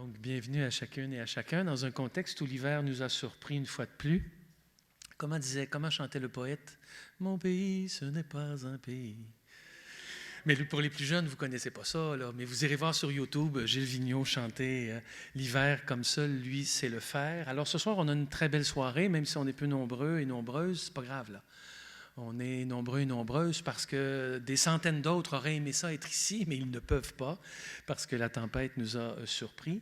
Donc, bienvenue à chacune et à chacun dans un contexte où l'hiver nous a surpris une fois de plus. Comment chantait le poète? Mon pays, ce n'est pas un pays. Mais pour les plus jeunes, vous ne connaissez pas ça, là, mais vous irez voir sur YouTube Gilles Vigneault chanter l'hiver comme seul lui sait le faire. Alors ce soir, on a une très belle soirée, même si on est peu nombreux et nombreuses, c'est pas grave là. On est nombreux et nombreuses parce que des centaines d'autres auraient aimé ça être ici, mais ils ne peuvent pas parce que la tempête nous a surpris.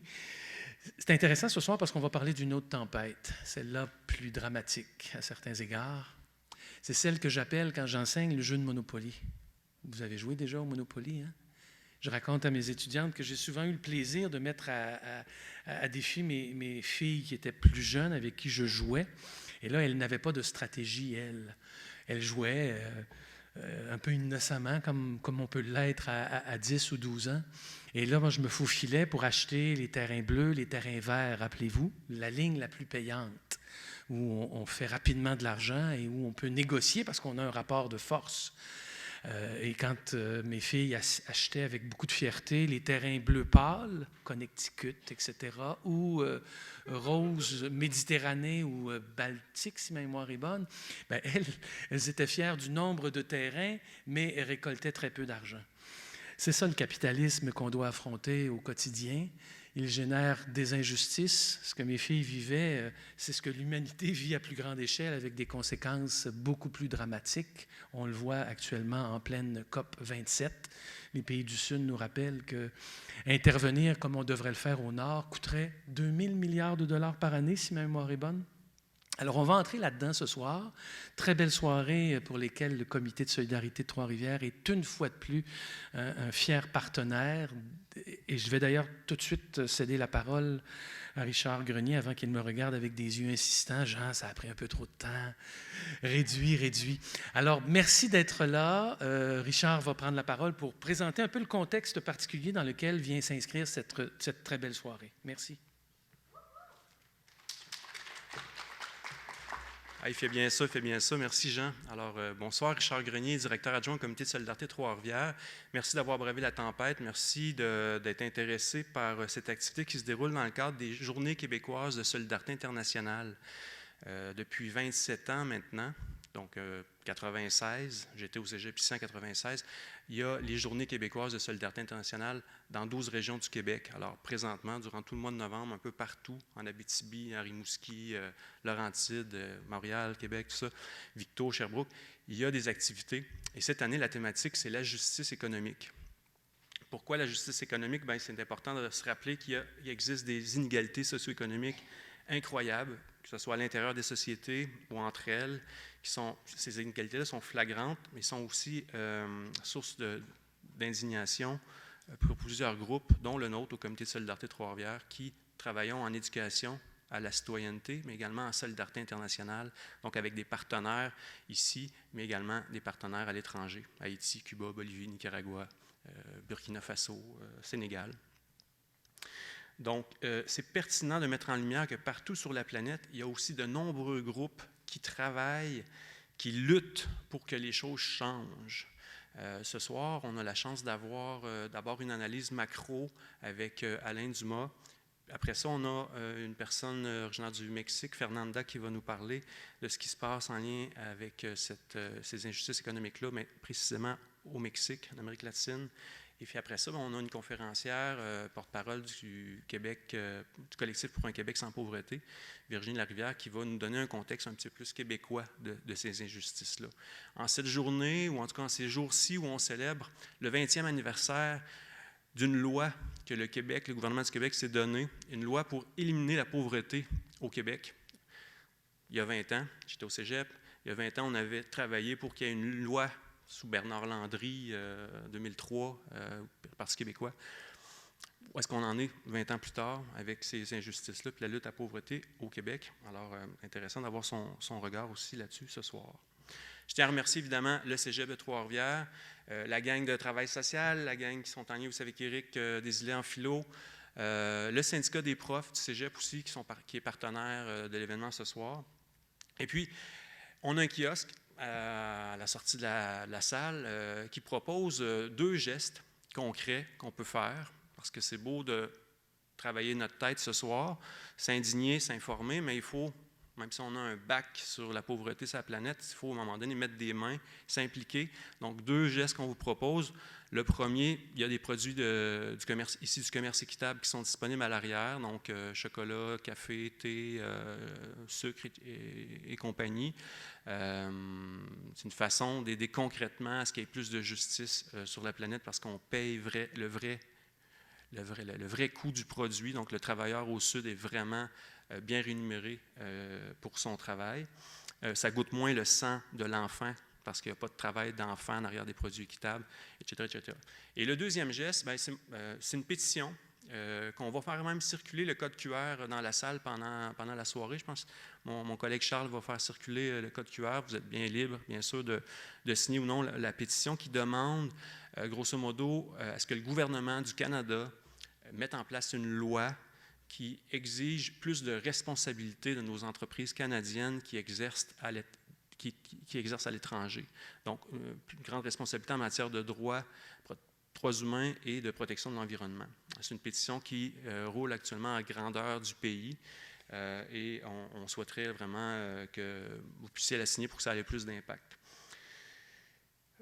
C'est intéressant ce soir parce qu'on va parler d'une autre tempête, celle-là plus dramatique à certains égards. C'est celle que j'appelle, quand j'enseigne, le jeu de Monopoly. Vous avez joué déjà au Monopoly, hein? Je raconte à mes étudiantes que j'ai souvent eu le plaisir de mettre à défi mes filles qui étaient plus jeunes, avec qui je jouais. Et là, elles n'avaient pas de stratégie, elles jouaient un peu innocemment, comme on peut l'être à 10 ou 12 ans. Et là, moi, je me faufilais pour acheter les terrains bleus, les terrains verts, rappelez-vous, la ligne la plus payante, où on fait rapidement de l'argent et où on peut négocier parce qu'on a un rapport de force. Et quand mes filles achetaient avec beaucoup de fierté les terrains bleus pâles, Connecticut, etc., ou rose Méditerranée ou Baltique, si ma mémoire est bonne, bien, elles étaient fières du nombre de terrains, mais elles récoltaient très peu d'argent. C'est ça le capitalisme qu'on doit affronter au quotidien. Il génère des injustices. Ce que mes filles vivaient, c'est ce que l'humanité vit à plus grande échelle avec des conséquences beaucoup plus dramatiques. On le voit actuellement en pleine COP 27. Les pays du Sud nous rappellent qu'intervenir comme on devrait le faire au Nord coûterait 2 000 milliards de dollars par année, si ma mémoire est bonne. Alors, on va entrer là-dedans ce soir. Très belle soirée pour lesquelles le Comité de solidarité de Trois-Rivières est une fois de plus un fier partenaire. Et je vais d'ailleurs tout de suite céder la parole à Richard Grenier avant qu'il me regarde avec des yeux insistants. Jean, ça a pris un peu trop de temps. Réduit. Alors, merci d'être là. Richard va prendre la parole pour présenter un peu le contexte particulier dans lequel vient s'inscrire cette très belle soirée. Merci. Il fait bien ça. Merci, Jean. Alors, bonsoir, Richard Grenier, directeur adjoint au Comité de solidarité de Trois-Rivières. Merci d'avoir bravé la tempête. Merci d'être intéressé par cette activité qui se déroule dans le cadre des Journées québécoises de solidarité internationale. Depuis 27 ans maintenant, donc 96, j'étais au Cégep ici en 96, il y a les Journées québécoises de solidarité internationale dans 12 régions du Québec. Alors, présentement, durant tout le mois de novembre, un peu partout, en Abitibi, en Rimouski, Laurentides, Montréal, Québec, tout ça, Victo, Sherbrooke, il y a des activités. Et cette année, la thématique, c'est la justice économique. Pourquoi la justice économique? Bien, c'est important de se rappeler qu'il existe des inégalités socio-économiques incroyables, que ce soit à l'intérieur des sociétés ou entre elles. Ces inégalités-là sont flagrantes, mais sont aussi source d'indignation pour plusieurs groupes, dont le nôtre au Comité de solidarité de Trois-Rivières, qui travaillons en éducation à la citoyenneté, mais également en solidarité internationale, donc avec des partenaires ici, mais également des partenaires à l'étranger, Haïti, Cuba, Bolivie, Nicaragua, Burkina Faso, Sénégal. Donc, c'est pertinent de mettre en lumière que partout sur la planète, il y a aussi de nombreux groupes qui travaillent, qui luttent pour que les choses changent. Ce soir, on a la chance d'avoir d'abord une analyse macro avec Alain Dumas. Après ça, on a une personne originaire du Mexique, Fernanda, qui va nous parler de ce qui se passe en lien avec ces injustices économiques-là, mais précisément au Mexique, en Amérique latine. Et puis après ça, on a une conférencière, porte-parole du Québec, du collectif pour un Québec sans pauvreté, Virginie Larivière, qui va nous donner un contexte un petit peu plus québécois de ces injustices-là. En cette journée, ou en tout cas en ces jours-ci où on célèbre le 20e anniversaire d'une loi que le gouvernement du Québec s'est donné, une loi pour éliminer la pauvreté au Québec. Il y a 20 ans, j'étais au Cégep, il y a 20 ans, on avait travaillé pour qu'il y ait une loi sous Bernard Landry, 2003, Parti québécois. Où est-ce qu'on en est 20 ans plus tard avec ces injustices-là, puis la lutte à la pauvreté au Québec? Alors, intéressant d'avoir son regard aussi là-dessus ce soir. Je tiens à remercier évidemment le Cégep de Trois-Rivières, la gang de travail social, la gang qui sont en lien aussi avec Éric Desilets en philo, le syndicat des profs du Cégep aussi, qui est partenaire de l'événement ce soir. Et puis, on a un kiosque à la sortie de la salle qui propose 2 gestes concrets qu'on peut faire, parce que c'est beau de travailler notre tête ce soir, s'indigner, s'informer, mais il faut, même si on a un bac sur la pauvreté sur la planète, il faut à un moment donné mettre des mains, s'impliquer. Donc, 2 gestes qu'on vous propose. Le premier, il y a des produits du commerce équitable qui sont disponibles à l'arrière, donc chocolat, café, thé, sucre et compagnie. C'est une façon d'aider concrètement à ce qu'il y ait plus de justice sur la planète parce qu'on paye le vrai coût du produit. Donc, le travailleur au Sud est vraiment bien rémunéré pour son travail. Ça goûte moins le sang de l'enfant parce qu'il n'y a pas de travail d'enfant en arrière des produits équitables, etc., etc. Et le deuxième geste, c'est une pétition qu'on va faire même circuler le code QR dans la salle pendant la soirée. Je pense que mon collègue Charles va faire circuler le code QR. Vous êtes bien libre, bien sûr, de signer ou non la pétition qui demande, grosso modo, à ce que le gouvernement du Canada mette en place une loi qui exige plus de responsabilité de nos entreprises canadiennes qui exercent à l'étranger. Donc, une grande responsabilité en matière de droits humains et de protection de l'environnement. C'est une pétition qui roule actuellement à grandeur du pays et on souhaiterait vraiment que vous puissiez la signer pour que ça ait plus d'impact.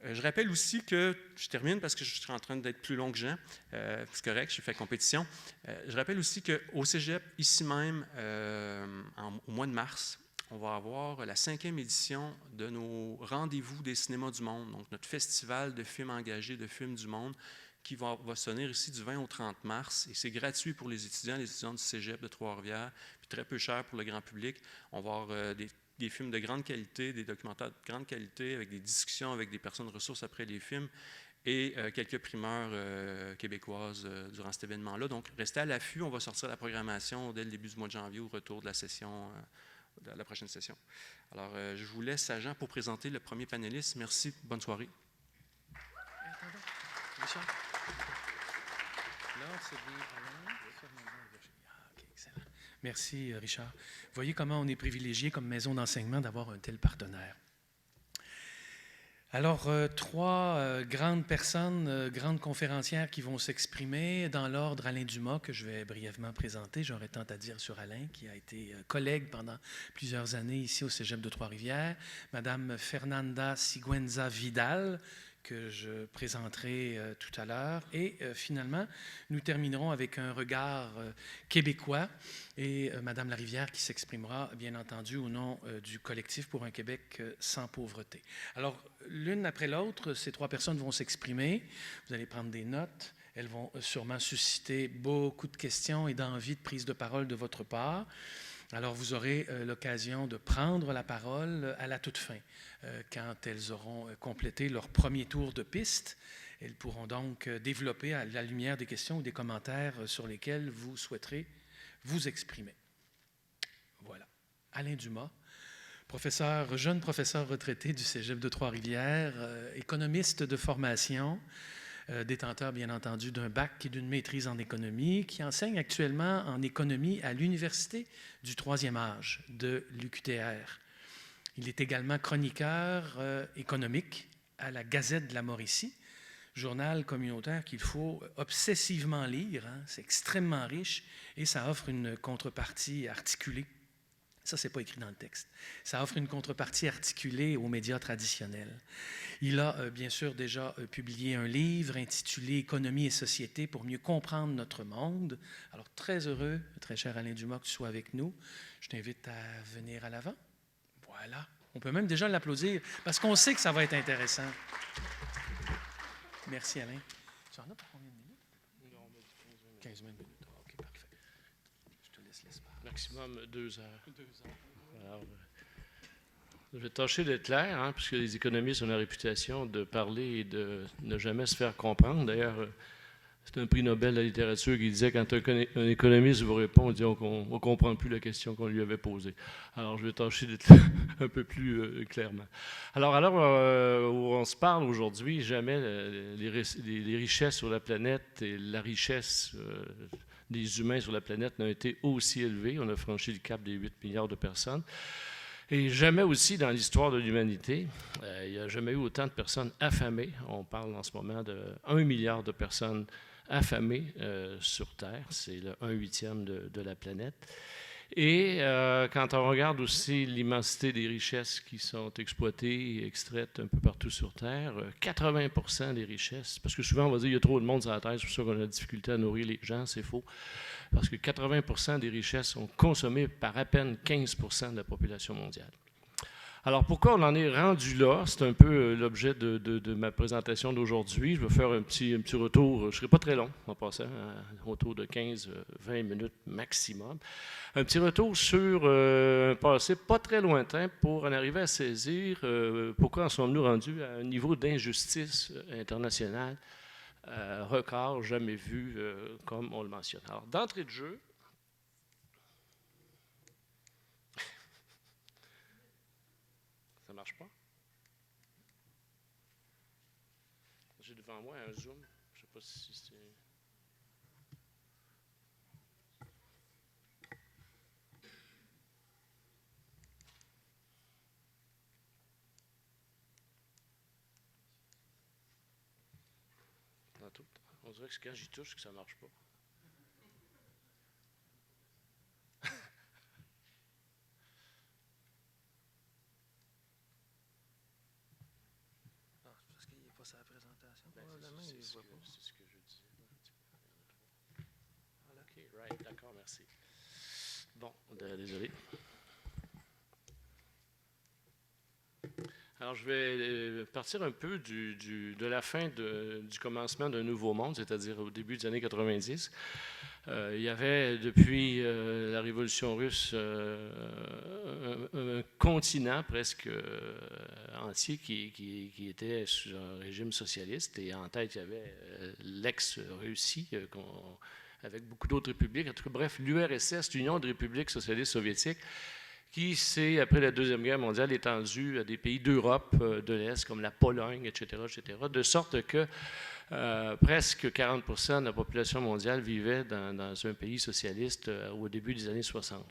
Je rappelle aussi que, je termine parce que je suis en train d'être plus long que Jean, c'est correct, j'ai fait compétition. Je rappelle aussi qu'au Cégep, ici même, au mois de mars, on va avoir la 5e édition de nos Rendez-vous des cinémas du monde, donc notre festival de films engagés, de films du monde, qui va se tenir ici du 20 au 30 mars. Et c'est gratuit pour les étudiants du Cégep de Trois-Rivières, puis très peu cher pour le grand public. On va avoir des films de grande qualité, des documentaires de grande qualité, avec des discussions avec des personnes ressources après les films, et quelques primeurs québécoises durant cet événement-là. Donc, restez à l'affût, on va sortir la programmation dès le début du mois de janvier au retour de la session, de la prochaine session. Alors, je vous laisse à Jean pour présenter le premier panéliste. Merci, bonne soirée. Richard? Merci, Richard. Vous voyez comment on est privilégié comme maison d'enseignement d'avoir un tel partenaire. Alors, 3 grandes personnes, grandes conférencières qui vont s'exprimer dans l'ordre. Alain Dumas, que je vais brièvement présenter. J'aurais tant à dire sur Alain, qui a été collègue pendant plusieurs années ici au Cégep de Trois-Rivières. Madame Fernanda Siguenza Vidal, que je présenterai tout à l'heure. Et finalement, nous terminerons avec un regard québécois et Madame Larivière qui s'exprimera, bien entendu, au nom du collectif pour un Québec sans pauvreté. Alors, l'une après l'autre, ces 3 personnes vont s'exprimer. Vous allez prendre des notes. Elles vont sûrement susciter beaucoup de questions et d'envie de prise de parole de votre part. Alors, vous aurez l'occasion de prendre la parole à la toute fin, quand elles auront complété leur premier tour de piste. Elles pourront donc développer à la lumière des questions ou des commentaires sur lesquels vous souhaiterez vous exprimer. Voilà. Alain Dumas, jeune professeur retraité du Cégep de Trois-Rivières, économiste de formation, détenteur, bien entendu, d'un bac et d'une maîtrise en économie, qui enseigne actuellement en économie à l'Université du 3e âge de l'UQTR. Il est également chroniqueur économique à la Gazette de la Mauricie, journal communautaire qu'il faut obsessivement lire. Hein. C'est extrêmement riche et ça offre une contrepartie articulée. Ça, ce n'est pas écrit dans le texte. Ça offre une contrepartie articulée aux médias traditionnels. Il a bien sûr déjà publié un livre intitulé « Économie et société pour mieux comprendre notre monde ». Alors, très heureux, très cher Alain Dumas, que tu sois avec nous. Je t'invite à venir à l'avant. Voilà. On peut même déjà l'applaudir parce qu'on sait que ça va être intéressant. Merci, Alain. Tu en as pour combien de minutes? 15 minutes. OK, parfait. Je te laisse l'espace. Maximum 2 heures. 2 heures. Alors, je vais tâcher d'être clair, hein, puisque les économistes ont la réputation de parler et de ne jamais se faire comprendre. D'ailleurs, c'est un prix Nobel de la littérature qui disait quand un économiste vous répond, on dit on ne comprend plus la question qu'on lui avait posée. Alors, je vais tâcher d'être un peu plus clairement. Alors, où on se parle aujourd'hui, jamais les richesses sur la planète et la richesse des humains sur la planète n'ont été aussi élevées. On a franchi le cap des 8 milliards de personnes. Et jamais aussi dans l'histoire de l'humanité, il n'y a jamais eu autant de personnes affamées. On parle en ce moment de 1 milliard de personnes affamés sur Terre. C'est le 1/8 de la planète. Et quand on regarde aussi l'immensité des richesses qui sont exploitées et extraites un peu partout sur Terre, 80% des richesses, parce que souvent on va dire qu'il y a trop de monde sur la Terre, c'est pour ça qu'on a la difficulté à nourrir les gens, c'est faux, parce que 80% des richesses sont consommées par à peine 15% de la population mondiale. Alors, pourquoi on en est rendu là? C'est un peu l'objet de ma présentation d'aujourd'hui. Je vais faire un petit retour, je ne serai pas très long en passant, autour de 15-20 minutes maximum. Un petit retour sur un passé pas très lointain pour en arriver à saisir pourquoi en sommes-nous rendus à un niveau d'injustice internationale record, jamais vu, comme on le mentionne. Alors, d'entrée de jeu, ça ne marche pas? J'ai devant moi un zoom. Je ne sais pas si c'est... On dirait que c'est quand j'y touche que ça ne marche pas. Parce qu'il n'est pas sa présentation. C'est ce que je disais. OK, right, d'accord, merci. Bon, désolé. Alors, je vais partir un peu de la fin du commencement d'un nouveau monde, c'est-à-dire au début des années 90. Il y avait, depuis la Révolution russe, un continent presque entier qui était sous un régime socialiste. Et en tête, il y avait l'ex-Russie, avec beaucoup d'autres républiques. En tout cas, bref, l'URSS, l'Union des républiques socialistes soviétiques, qui s'est, après la Deuxième Guerre mondiale, étendue à des pays d'Europe de l'Est, comme la Pologne, etc., de sorte que presque 40% de la population mondiale vivait dans un pays socialiste au début des années 60.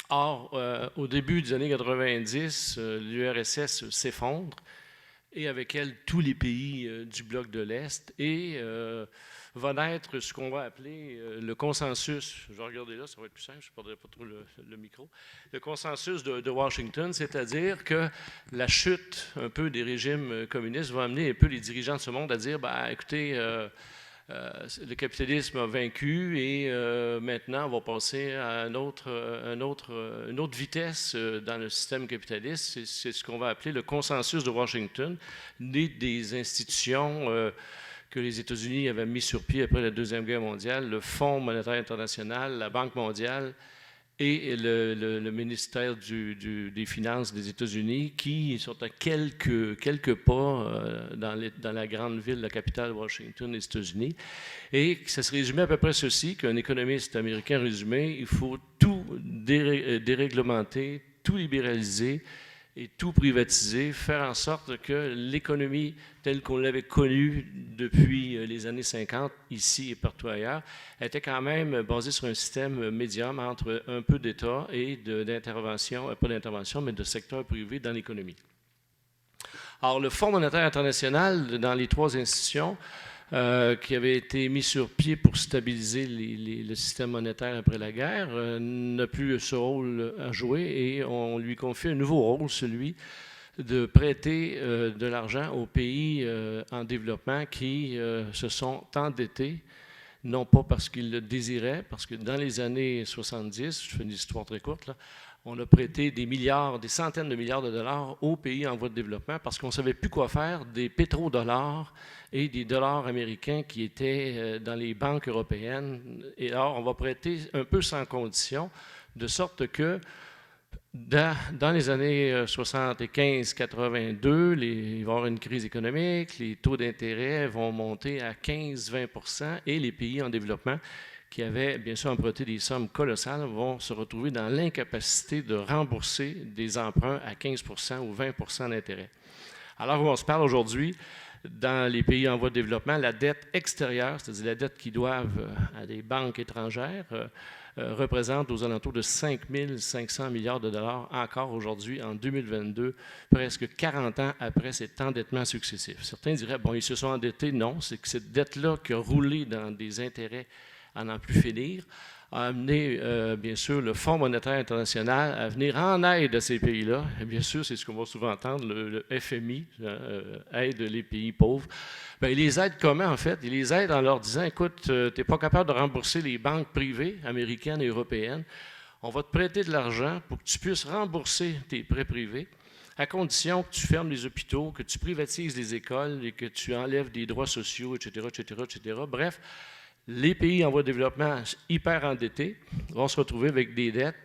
Or, au début des années 90, l'URSS s'effondre, et avec elle, tous les pays du bloc de l'Est, et va naître ce qu'on va appeler le consensus. Je vais regarder là, ça va être plus simple, je ne perdrai pas trop le micro. Le consensus de Washington, c'est-à-dire que la chute un peu des régimes communistes va amener un peu les dirigeants de ce monde à dire, écoutez, le capitalisme a vaincu et maintenant on va passer à une autre vitesse dans le système capitaliste. C'est ce qu'on va appeler le consensus de Washington, né des institutions que les États-Unis avaient mis sur pied après la Deuxième Guerre mondiale, le Fonds monétaire international, la Banque mondiale et le ministère des Finances des États-Unis, qui sont à quelques pas dans la grande ville, la capitale Washington des États-Unis. Et ça se résumait à peu près ceci, qu'un économiste américain résumé, il faut tout déréglementer, tout libéraliser, et tout privatiser, faire en sorte que l'économie telle qu'on l'avait connue depuis les années 50, ici et partout ailleurs, était quand même basée sur un système médium entre un peu d'État et d'intervention, pas d'intervention, mais de secteur privé dans l'économie. Alors, le Fonds monétaire international, dans les trois institutions, qui avait été mis sur pied pour stabiliser le système monétaire après la guerre, n'a plus ce rôle à jouer et on lui confie un nouveau rôle, celui de prêter de l'argent aux pays en développement qui se sont endettés, non pas parce qu'ils le désiraient, parce que dans les années 70, je fais une histoire très courte, là, on a prêté des centaines de milliards de dollars aux pays en voie de développement parce qu'on ne savait plus quoi faire des pétrodollars et des dollars américains qui étaient dans les banques européennes. Et alors, on va prêter un peu sans condition, de sorte que dans les années 75-82, il va y avoir une crise économique, les taux d'intérêt vont monter à 15-20 % et les pays en développement qui avaient bien sûr emprunté des sommes colossales vont se retrouver dans l'incapacité de rembourser des emprunts à 15 % ou 20 % d'intérêt. Alors, on se parle aujourd'hui, dans les pays en voie de développement, la dette extérieure, c'est-à-dire la dette qu'ils doivent à des banques étrangères, représente aux alentours de 5 500 milliards de dollars encore aujourd'hui, en 2022, presque 40 ans après cet endettement successif. Certains diraient, bon, ils se sont endettés. Non, c'est que cette dette-là qui a roulé dans des intérêts à n'en plus finir, a amené, bien sûr, le Fonds monétaire international à venir en aide à ces pays-là. Et bien sûr, c'est ce qu'on va souvent entendre, le FMI aide les pays pauvres. Bien, il les aide comment, en fait? Il les aide en leur disant, écoute, tu n'es pas capable de rembourser les banques privées américaines et européennes. On va te prêter de l'argent pour que tu puisses rembourser tes prêts privés, à condition que tu fermes les hôpitaux, que tu privatises les écoles et que tu enlèves des droits sociaux, etc., etc., etc. Bref, les pays en voie de développement hyper endettés vont se retrouver avec des dettes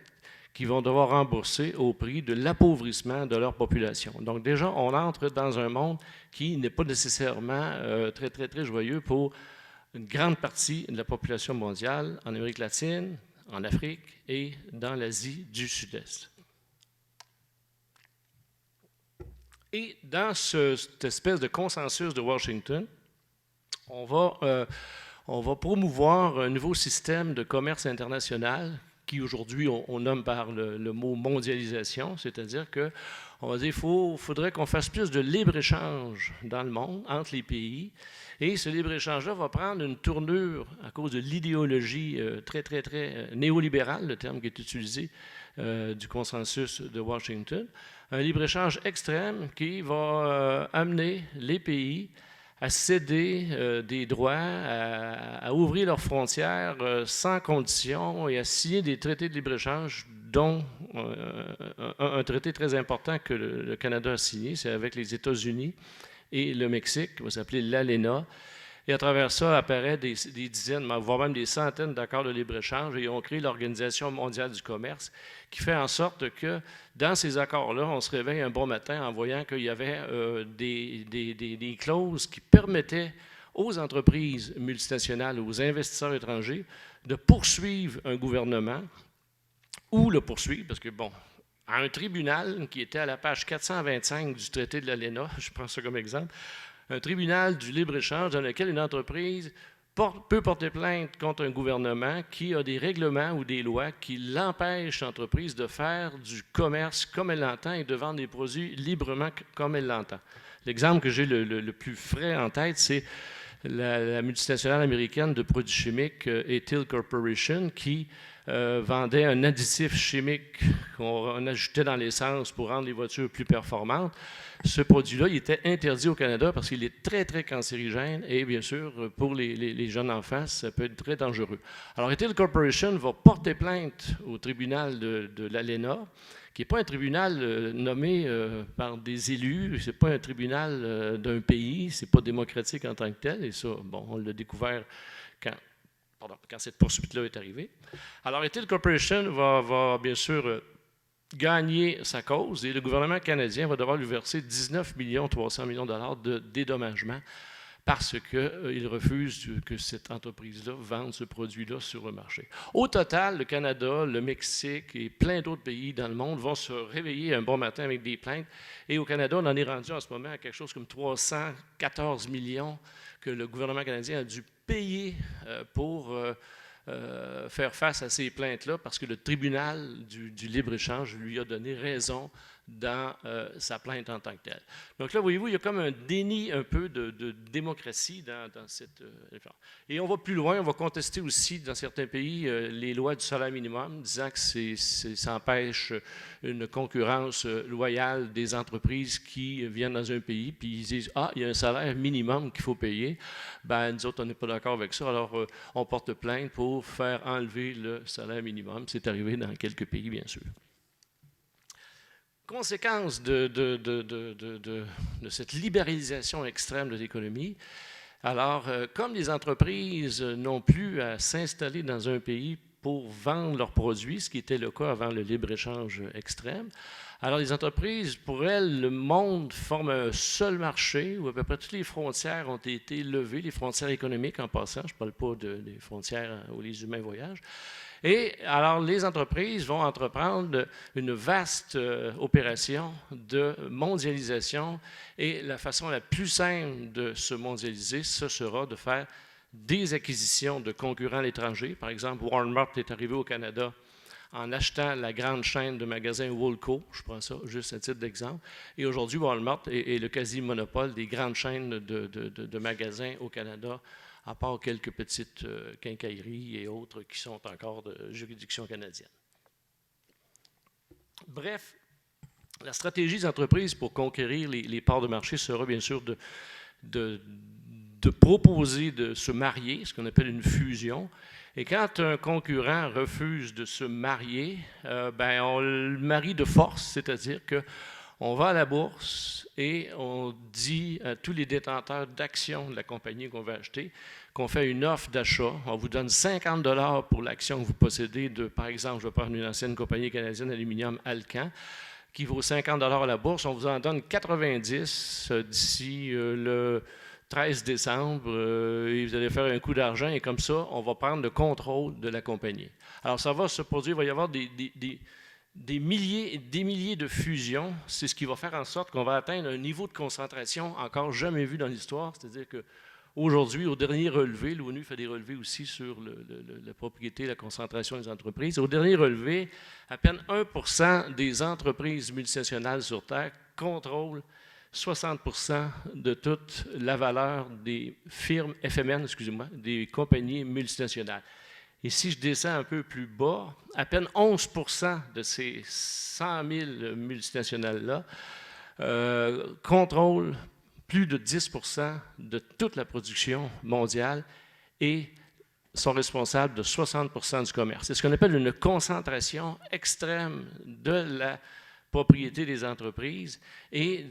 qu'ils vont devoir rembourser au prix de l'appauvrissement de leur population. Donc déjà, on entre dans un monde qui n'est pas nécessairement très, très, très joyeux pour une grande partie de la population mondiale en Amérique latine, en Afrique et dans l'Asie du Sud-Est. Et dans cette espèce de consensus de Washington, on va promouvoir un nouveau système de commerce international qui aujourd'hui on nomme par le mot mondialisation, c'est-à-dire qu'on va dire qu'il faudrait qu'on fasse plus de libre-échange dans le monde, entre les pays, et ce libre-échange-là va prendre une tournure à cause de l'idéologie très, très, très néolibérale, le terme qui est utilisé du consensus de Washington, un libre-échange extrême qui va amener les pays à céder des droits, à ouvrir leurs frontières sans condition et à signer des traités de libre-échange, dont un traité très important que le Canada a signé, c'est avec les États-Unis et le Mexique, qui va s'appeler l'ALENA. Et à travers ça, apparaît des dizaines, voire même des centaines d'accords de libre-échange, et ils ont créé l'Organisation mondiale du commerce, qui fait en sorte que dans ces accords-là, on se réveille un bon matin en voyant qu'il y avait des clauses qui permettaient aux entreprises multinationales, aux investisseurs étrangers, de poursuivre un gouvernement ou le poursuivre, parce que, bon, à un tribunal qui était à la page 425 du traité de l'ALENA, je prends ça comme exemple, un tribunal du libre-échange dans lequel une entreprise peut porter plainte contre un gouvernement qui a des règlements ou des lois qui l'empêchent, l'entreprise, de faire du commerce comme elle l'entend et de vendre des produits librement comme elle l'entend. L'exemple que j'ai le plus frais en tête, c'est la multinationale américaine de produits chimiques Ethyl Corporation qui vendait un additif chimique qu'on ajoutait dans l'essence pour rendre les voitures plus performantes. Ce produit-là, il était interdit au Canada parce qu'il est très, très cancérigène et bien sûr, pour les jeunes enfants, ça peut être très dangereux. Alors, Ethyl Corporation va porter plainte au tribunal de l'ALENA, qui n'est pas un tribunal nommé par des élus, ce n'est pas un tribunal d'un pays, ce n'est pas démocratique en tant que tel, et ça, bon, on l'a découvert quand cette poursuite-là est arrivée. Alors, Ethyl Corporation va bien sûr gagner sa cause et le gouvernement canadien va devoir lui verser 19 300 000 $ de dédommagement parce qu'il refuse que cette entreprise-là vende ce produit-là sur le marché. Au total, le Canada, le Mexique et plein d'autres pays dans le monde vont se réveiller un bon matin avec des plaintes. Et au Canada, on en est rendu en ce moment à quelque chose comme 314 millions que le gouvernement canadien a dû payer pour faire face à ces plaintes-là parce que le tribunal du libre-échange lui a donné raison dans sa plainte en tant que telle. Donc là, voyez-vous, il y a comme un déni un peu de démocratie dans cette réforme. Et on va plus loin, on va contester aussi dans certains pays les lois du salaire minimum, disant que ça empêche une concurrence loyale des entreprises qui viennent dans un pays, puis ils disent « Ah, il y a un salaire minimum qu'il faut payer. » Ben, nous autres, on n'est pas d'accord avec ça, alors on porte plainte pour faire enlever le salaire minimum. C'est arrivé dans quelques pays, bien sûr. Conséquence de cette libéralisation extrême de l'économie, alors comme les entreprises n'ont plus à s'installer dans un pays pour vendre leurs produits, ce qui était le cas avant le libre-échange extrême. Alors, les entreprises, pour elles, le monde forme un seul marché où à peu près toutes les frontières ont été levées, les frontières économiques en passant, je ne parle pas des frontières où les humains voyagent. Et alors, les entreprises vont entreprendre une vaste opération de mondialisation et la façon la plus simple de se mondialiser, ce sera de faire des acquisitions de concurrents à l'étranger. Par exemple, Walmart est arrivé au Canada en achetant la grande chaîne de magasins Woolco, je prends ça juste à titre d'exemple. Et aujourd'hui, Walmart est le quasi-monopole des grandes chaînes de magasins au Canada, à part quelques petites quincailleries et autres qui sont encore de juridiction canadienne. Bref, la stratégie des entreprises pour conquérir les parts de marché sera bien sûr de proposer de se marier, ce qu'on appelle une fusion. Et quand un concurrent refuse de se marier, on le marie de force, c'est-à-dire qu'on va à la bourse et on dit à tous les détenteurs d'actions de la compagnie qu'on veut acheter qu'on fait une offre d'achat. On vous donne 50 $ pour l'action que vous possédez de, par exemple, je vais prendre une ancienne compagnie canadienne d'aluminium, Alcan, qui vaut 50 $ à la bourse. On vous en donne 90 d'ici le 13 décembre, et vous allez faire un coup d'argent, et comme ça, on va prendre le contrôle de la compagnie. Alors, ça va se produire, il va y avoir des milliers de fusions. C'est ce qui va faire en sorte qu'on va atteindre un niveau de concentration encore jamais vu dans l'histoire, c'est-à-dire qu'aujourd'hui, au dernier relevé, l'ONU fait des relevés aussi sur la propriété, la concentration des entreprises. Au dernier relevé, à peine 1% des entreprises multinationales sur Terre contrôlent 60% de toute la valeur des firmes FMN, des compagnies multinationales. Et si je descends un peu plus bas, à peine 11% de ces 100 000 multinationales-là contrôlent plus de 10% de toute la production mondiale et sont responsables de 60% du commerce. C'est ce qu'on appelle une concentration extrême de la propriété des entreprises et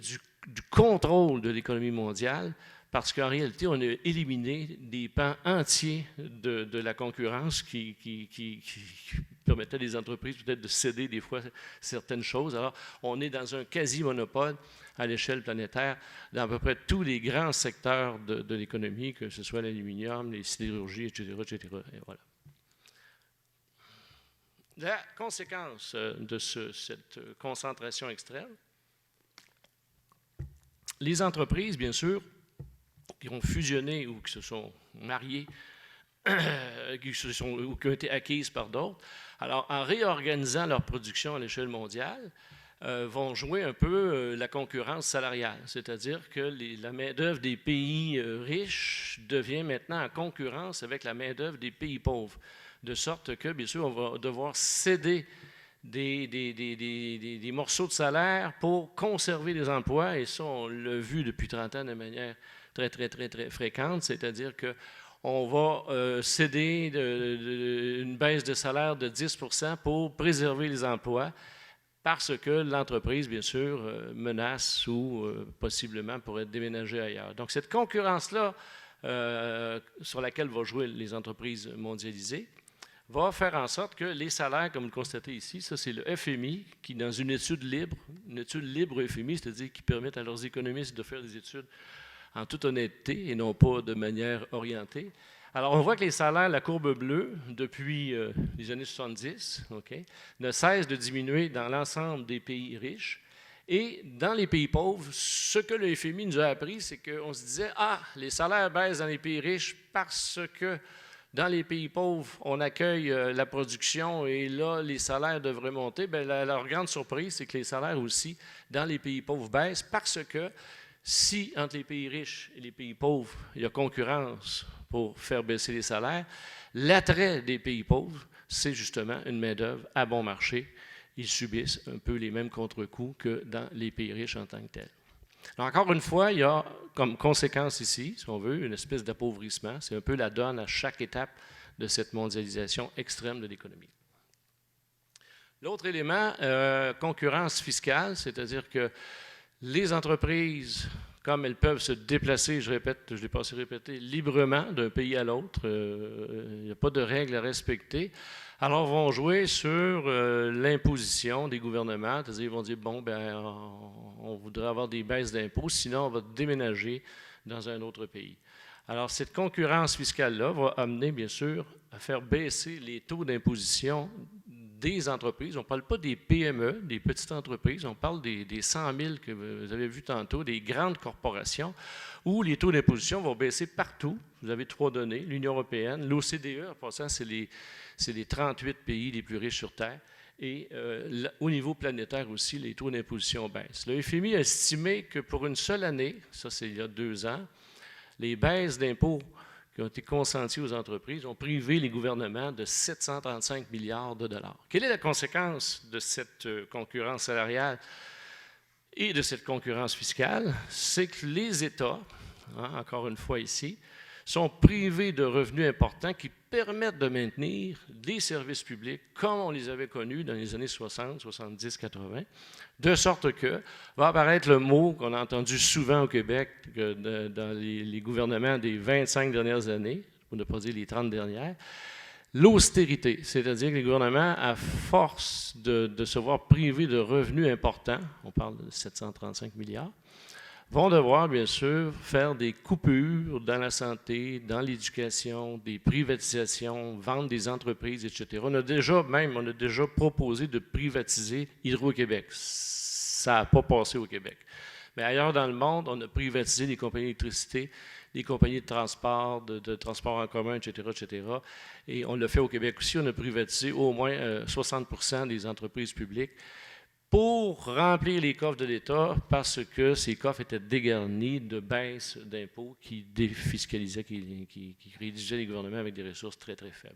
du contrôle de l'économie mondiale, parce qu'en réalité, on a éliminé des pans entiers de la concurrence qui permettait des entreprises peut-être de céder des fois certaines choses. Alors, on est dans un quasi-monopole à l'échelle planétaire dans à peu près tous les grands secteurs de l'économie, que ce soit l'aluminium, les sidérurgies, etc., etc. Et voilà. La conséquence de cette concentration extrême, les entreprises, bien sûr, qui ont fusionné ou qui se sont mariées, ou qui ont été acquises par d'autres, alors en réorganisant leur production à l'échelle mondiale, vont jouer un peu la concurrence salariale, c'est-à-dire que la main-d'œuvre des pays riches devient maintenant en concurrence avec la main-d'œuvre des pays pauvres, de sorte que, bien sûr, on va devoir céder des morceaux de salaire pour conserver les emplois, et ça, on l'a vu depuis 30 ans de manière très fréquente, c'est-à-dire qu'on va céder une baisse de salaire de 10% pour préserver les emplois, parce que l'entreprise, bien sûr, menace ou possiblement pourrait déménager ailleurs. Donc, cette concurrence-là, sur laquelle vont jouer les entreprises mondialisées, va faire en sorte que les salaires, comme vous le constatez ici, ça c'est le FMI, qui dans une étude libre FMI, c'est-à-dire qui permet à leurs économistes de faire des études en toute honnêteté et non pas de manière orientée. Alors on voit que les salaires, la courbe bleue, depuis les années 70, ne cesse de diminuer dans l'ensemble des pays riches. Et dans les pays pauvres, ce que le FMI nous a appris, c'est qu'on se disait, les salaires baissent dans les pays riches parce que dans les pays pauvres, on accueille la production et là, les salaires devraient monter. Bien, leur grande surprise, c'est que les salaires aussi, dans les pays pauvres, baissent parce que si, entre les pays riches et les pays pauvres, il y a concurrence pour faire baisser les salaires, l'attrait des pays pauvres, c'est justement une main-d'œuvre à bon marché. Ils subissent un peu les mêmes contre-coups que dans les pays riches en tant que tels. Alors, encore une fois, il y a comme conséquence ici, si on veut, une espèce d'appauvrissement. C'est un peu la donne à chaque étape de cette mondialisation extrême de l'économie. L'autre élément, concurrence fiscale, c'est-à-dire que les entreprises comme elles peuvent se déplacer, je répète, je l'ai pas assez répété, librement d'un pays à l'autre, il n'y a pas de règles à respecter, alors vont jouer sur l'imposition des gouvernements, c'est-à-dire ils vont dire, bon, ben, on voudrait avoir des baisses d'impôts, sinon on va déménager dans un autre pays. Alors cette concurrence fiscale-là va amener, bien sûr, à faire baisser les taux d'imposition des entreprises. On ne parle pas des PME, des petites entreprises, on parle des 100 000 que vous avez vu tantôt, des grandes corporations, où les taux d'imposition vont baisser partout. Vous avez 3 données, l'Union européenne, l'OCDE, en passant, c'est les 38 pays les plus riches sur Terre, et au niveau planétaire aussi, les taux d'imposition baissent. Le FMI a estimé que pour une seule année, ça c'est il y a 2 ans, les baisses d'impôts qui ont été consentis aux entreprises ont privé les gouvernements de 735 milliards de dollars. Quelle est la conséquence de cette concurrence salariale et de cette concurrence fiscale? C'est que les États, encore une fois ici, sont privés de revenus importants qui permettent de maintenir des services publics comme on les avait connus dans les années 60, 70, 80, de sorte que va apparaître le mot qu'on a entendu souvent au Québec dans les gouvernements des 25 dernières années, pour ne pas dire les 30 dernières, l'austérité, c'est-à-dire que les gouvernements, à force de se voir privés de revenus importants, on parle de 735 milliards, vont devoir, bien sûr, faire des coupures dans la santé, dans l'éducation, des privatisations, vendre des entreprises, etc. On a déjà proposé de privatiser Hydro-Québec. Ça n'a pas passé au Québec. Mais ailleurs dans le monde, on a privatisé des compagnies d'électricité, des compagnies de transport, de transport en commun, etc., etc. Et on l'a fait au Québec aussi. On a privatisé au moins 60% des entreprises publiques pour remplir les coffres de l'État parce que ces coffres étaient dégarnis de baisses d'impôts qui défiscalisaient, qui rédigeaient les gouvernements avec des ressources très, très faibles.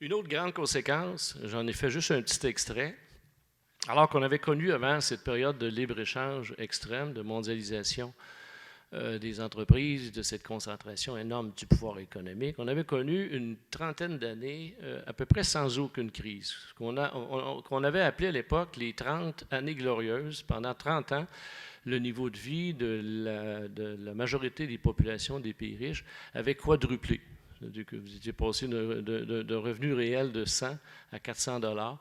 Une autre grande conséquence, j'en ai fait juste un petit extrait, alors qu'on avait connu avant cette période de libre-échange extrême, de mondialisation des entreprises, de cette concentration énorme du pouvoir économique, on avait connu une trentaine d'années à peu près sans aucune crise, qu'on avait appelé à l'époque les 30 années glorieuses. Pendant 30 ans, le niveau de vie de la majorité des populations des pays riches avait quadruplé. C'est-à-dire que vous étiez passé de revenus réels de 100 à 400 $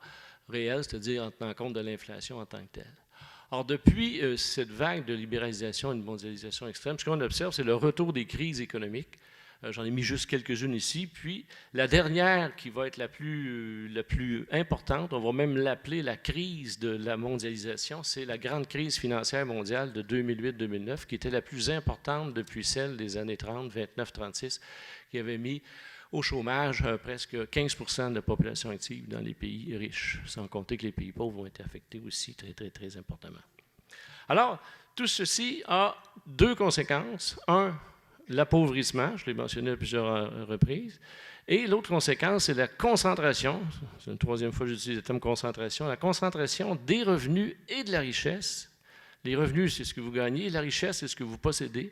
réels, c'est-à-dire en tenant compte de l'inflation en tant que telle. Or, depuis cette vague de libéralisation et de mondialisation extrême, ce qu'on observe, c'est le retour des crises économiques. J'en ai mis juste quelques-unes ici. Puis, la dernière qui va être la plus importante, on va même l'appeler la crise de la mondialisation, c'est la grande crise financière mondiale de 2008-2009, qui était la plus importante depuis celle des années 30, 29-36, qui avait mis au chômage presque 15% de la population active dans les pays riches, sans compter que les pays pauvres ont été affectés aussi très, très, très importantement. Alors, tout ceci a 2 conséquences. Un, l'appauvrissement, je l'ai mentionné à plusieurs reprises, et l'autre conséquence, c'est la concentration, c'est une 3e fois que j'utilise le terme concentration, la concentration des revenus et de la richesse. Les revenus, c'est ce que vous gagnez, la richesse, c'est ce que vous possédez.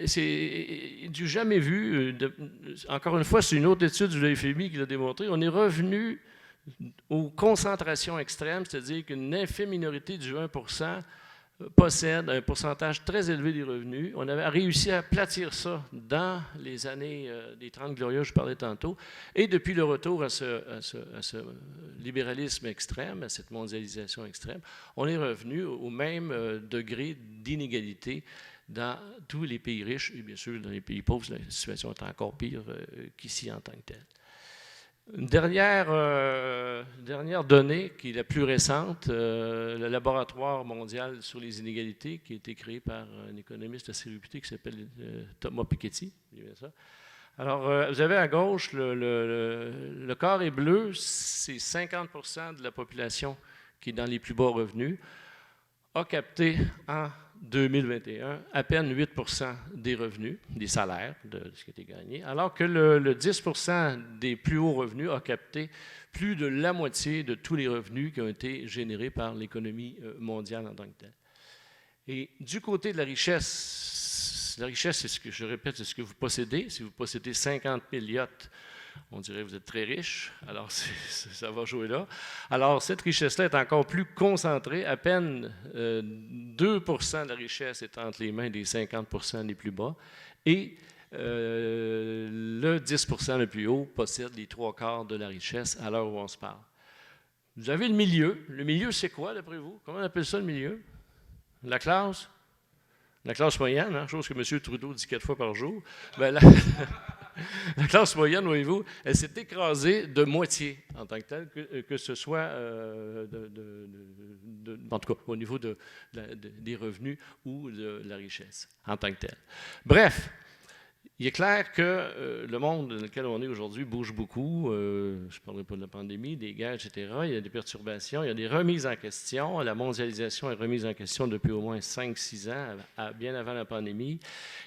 C'est du jamais vu. Encore une fois, c'est une autre étude du FMI qui l'a démontré. On est revenu aux concentrations extrêmes, c'est-à-dire qu'une infime minorité du 1% possède un pourcentage très élevé des revenus. On avait réussi à aplatir ça dans les années des 30 glorieuses, je parlais tantôt. Et depuis le retour à ce libéralisme extrême, à cette mondialisation extrême, on est revenu au même degré d'inégalité dans tous les pays riches, et bien sûr, dans les pays pauvres, la situation est encore pire qu'ici en tant que telle. Une dernière donnée, qui est la plus récente, le Laboratoire mondial sur les inégalités, qui a été créé par un économiste assez réputé qui s'appelle Thomas Piketty. Alors, vous avez à gauche, le carré bleu, c'est 50% de la population qui est dans les plus bas revenus, a capté en 2021 à peine 8% des revenus, des salaires de ce qui a été gagné, alors que le 10% des plus hauts revenus a capté plus de la moitié de tous les revenus qui ont été générés par l'économie mondiale en tant que telle. Et du côté de la richesse, c'est ce que je répète, c'est ce que vous possédez. Si vous possédez 50 000 yachts, On dirait que vous êtes très riche, alors ça va jouer là. Alors, cette richesse-là est encore plus concentrée. À peine 2% de la richesse est entre les mains des 50% les plus bas. Et le 10% le plus haut possède les 3/4 de la richesse à l'heure où on se parle. Vous avez le milieu. Le milieu, c'est quoi, d'après vous? Comment on appelle ça, le milieu? La classe? La classe moyenne, hein, chose que M. Trudeau dit 4 fois par jour. Ben, la classe moyenne, voyez-vous, elle s'est écrasée de moitié en tant que telle, que ce soit en tout cas au niveau des revenus ou de la richesse en tant que telle. Bref, il est clair que le monde dans lequel on est aujourd'hui bouge beaucoup. Je ne parlerai pas de la pandémie, des guerres, etc. Il y a des perturbations, il y a des remises en question. La mondialisation est remise en question depuis au moins 5-6 ans, bien avant la pandémie.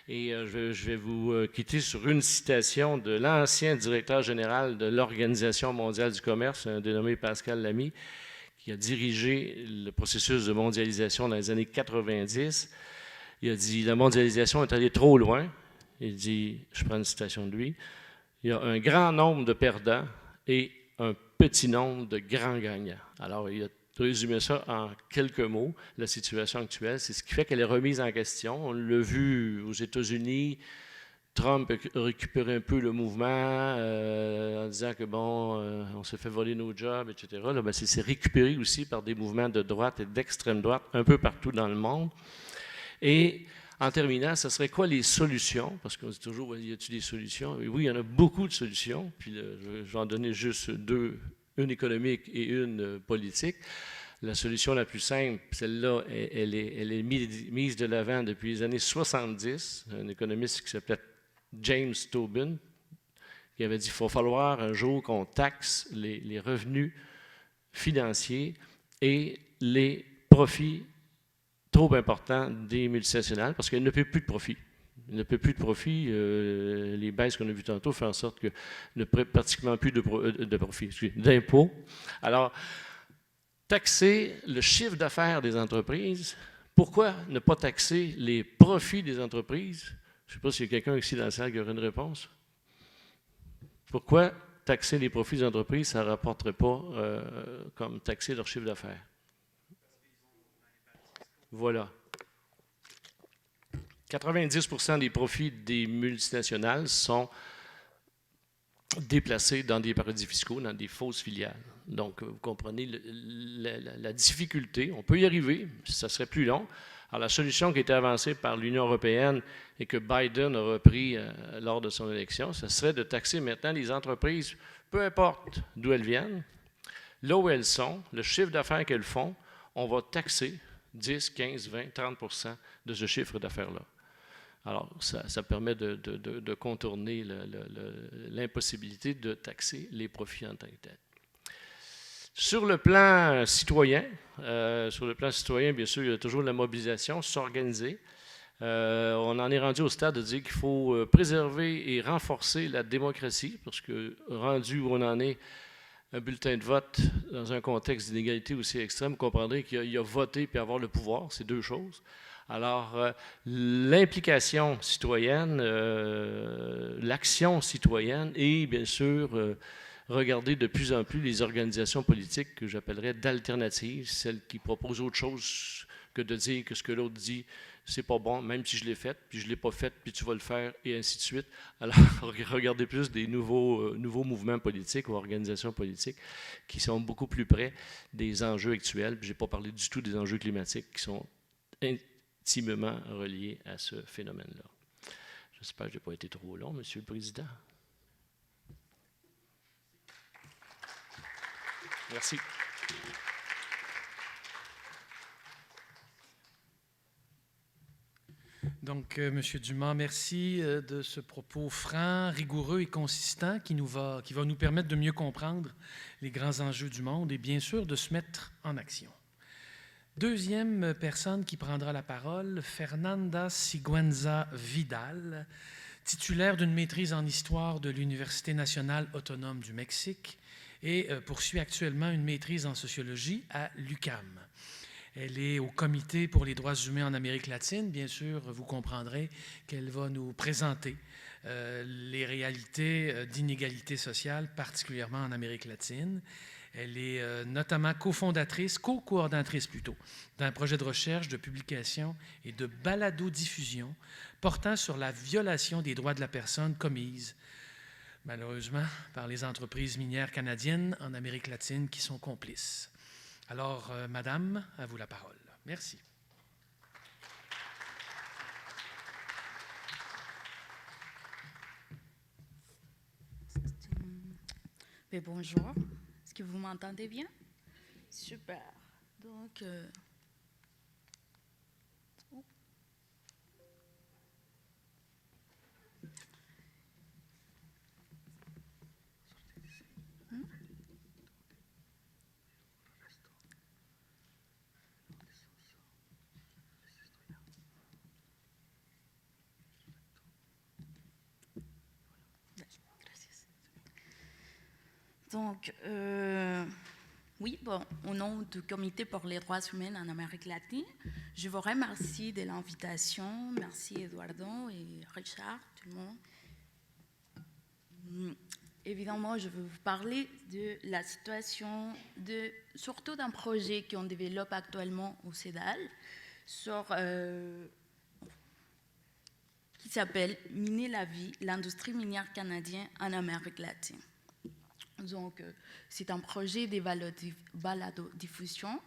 Et je vais vous quitter sur une citation de l'ancien directeur général de l'Organisation mondiale du commerce, un dénommé Pascal Lamy, qui a dirigé le processus de mondialisation dans les années 90. Il a dit « La mondialisation est allée trop loin ». Il dit, je prends une citation de lui, « Il y a un grand nombre de perdants et un petit nombre de grands gagnants. » Alors, il a résumé ça en quelques mots. La situation actuelle, c'est ce qui fait qu'elle est remise en question. On l'a vu aux États-Unis, Trump a récupéré un peu le mouvement en disant que, bon, on s'est fait voler nos jobs, etc. Là, ben, c'est récupéré aussi par des mouvements de droite et d'extrême droite un peu partout dans le monde. Et en terminant, ce serait quoi les solutions? Parce qu'on dit toujours, y a-t-il des solutions? Et oui, il y en a beaucoup de solutions. Puis je vais en donner juste deux, une économique et une politique. La solution la plus simple, celle-là, elle est mise de l'avant depuis les années 70. Un économiste qui s'appelait James Tobin, qui avait dit qu'il va falloir un jour qu'on taxe les revenus financiers et les profits trop important des multinationales parce qu'elle ne paie plus de profit. Elle ne paie plus de profit. Les baisses qu'on a vues tantôt font en sorte qu'elle ne paie pratiquement plus de profit, d'impôts. Alors, taxer le chiffre d'affaires des entreprises, pourquoi ne pas taxer les profits des entreprises? Je ne sais pas s'il y a quelqu'un ici dans la salle qui aurait une réponse. Pourquoi taxer les profits des entreprises, ça ne rapporterait pas comme taxer leur chiffre d'affaires? Voilà. 90% des profits des multinationales sont déplacés dans des paradis fiscaux, dans des fausses filiales. Donc, vous comprenez la difficulté. On peut y arriver, ça serait plus long. Alors, la solution qui a été avancée par l'Union européenne et que Biden a repris lors de son élection, ce serait de taxer maintenant les entreprises, peu importe d'où elles viennent, là où elles sont, le chiffre d'affaires qu'elles font, on va taxer 10, 15, 20, 30% de ce chiffre d'affaires-là. Alors, ça permet de contourner l'impossibilité de taxer les profits en tant que tels. Sur le plan citoyen, bien sûr, il y a toujours la mobilisation, s'organiser. On en est rendu au stade de dire qu'il faut préserver et renforcer la démocratie, parce que rendu où on en est, un bulletin de vote dans un contexte d'inégalité aussi extrême, vous comprendrez qu'il y a voter puis avoir le pouvoir, c'est deux choses. Alors, l'implication citoyenne, l'action citoyenne et, bien sûr, regarder de plus en plus les organisations politiques que j'appellerais d'alternatives, celles qui proposent autre chose que de dire que ce que l'autre dit, c'est pas bon, même si je l'ai fait, puis je ne l'ai pas fait, puis tu vas le faire, et ainsi de suite. Alors, regardez plus des nouveaux mouvements politiques ou organisations politiques qui sont beaucoup plus près des enjeux actuels. Puis je n'ai pas parlé du tout des enjeux climatiques qui sont intimement reliés à ce phénomène-là. J'espère que je n'ai pas été trop long, Monsieur le Président. Merci. Donc, M. Dumas, merci de ce propos franc, rigoureux et consistant qui va nous permettre de mieux comprendre les grands enjeux du monde et bien sûr de se mettre en action. Deuxième personne qui prendra la parole, Fernanda Siguenza Vidal, titulaire d'une maîtrise en histoire de l'Université nationale autonome du Mexique et poursuit actuellement une maîtrise en sociologie à l'UQAM. Elle est au Comité pour les droits humains en Amérique latine. Bien sûr, vous comprendrez qu'elle va nous présenter les réalités d'inégalité sociale, particulièrement en Amérique latine. Elle est notamment co-coordinatrice plutôt, d'un projet de recherche, de publication et de balado-diffusion portant sur la violation des droits de la personne commise, malheureusement, par les entreprises minières canadiennes en Amérique latine qui sont complices. Alors, Madame, à vous la parole. Merci. Mais bonjour. Est-ce que vous m'entendez bien? Super. Donc, Donc, oui, bon, au nom du Comité pour les droits humains en Amérique latine, je vous remercie de l'invitation. Merci Eduardo et Richard, tout le monde. Évidemment, je vais vous parler de la situation, surtout d'un projet qu'on développe actuellement au CEDAL, qui s'appelle « Miner la vie, l'industrie minière canadienne en Amérique latine ». Donc, c'est un projet de balado-diffusion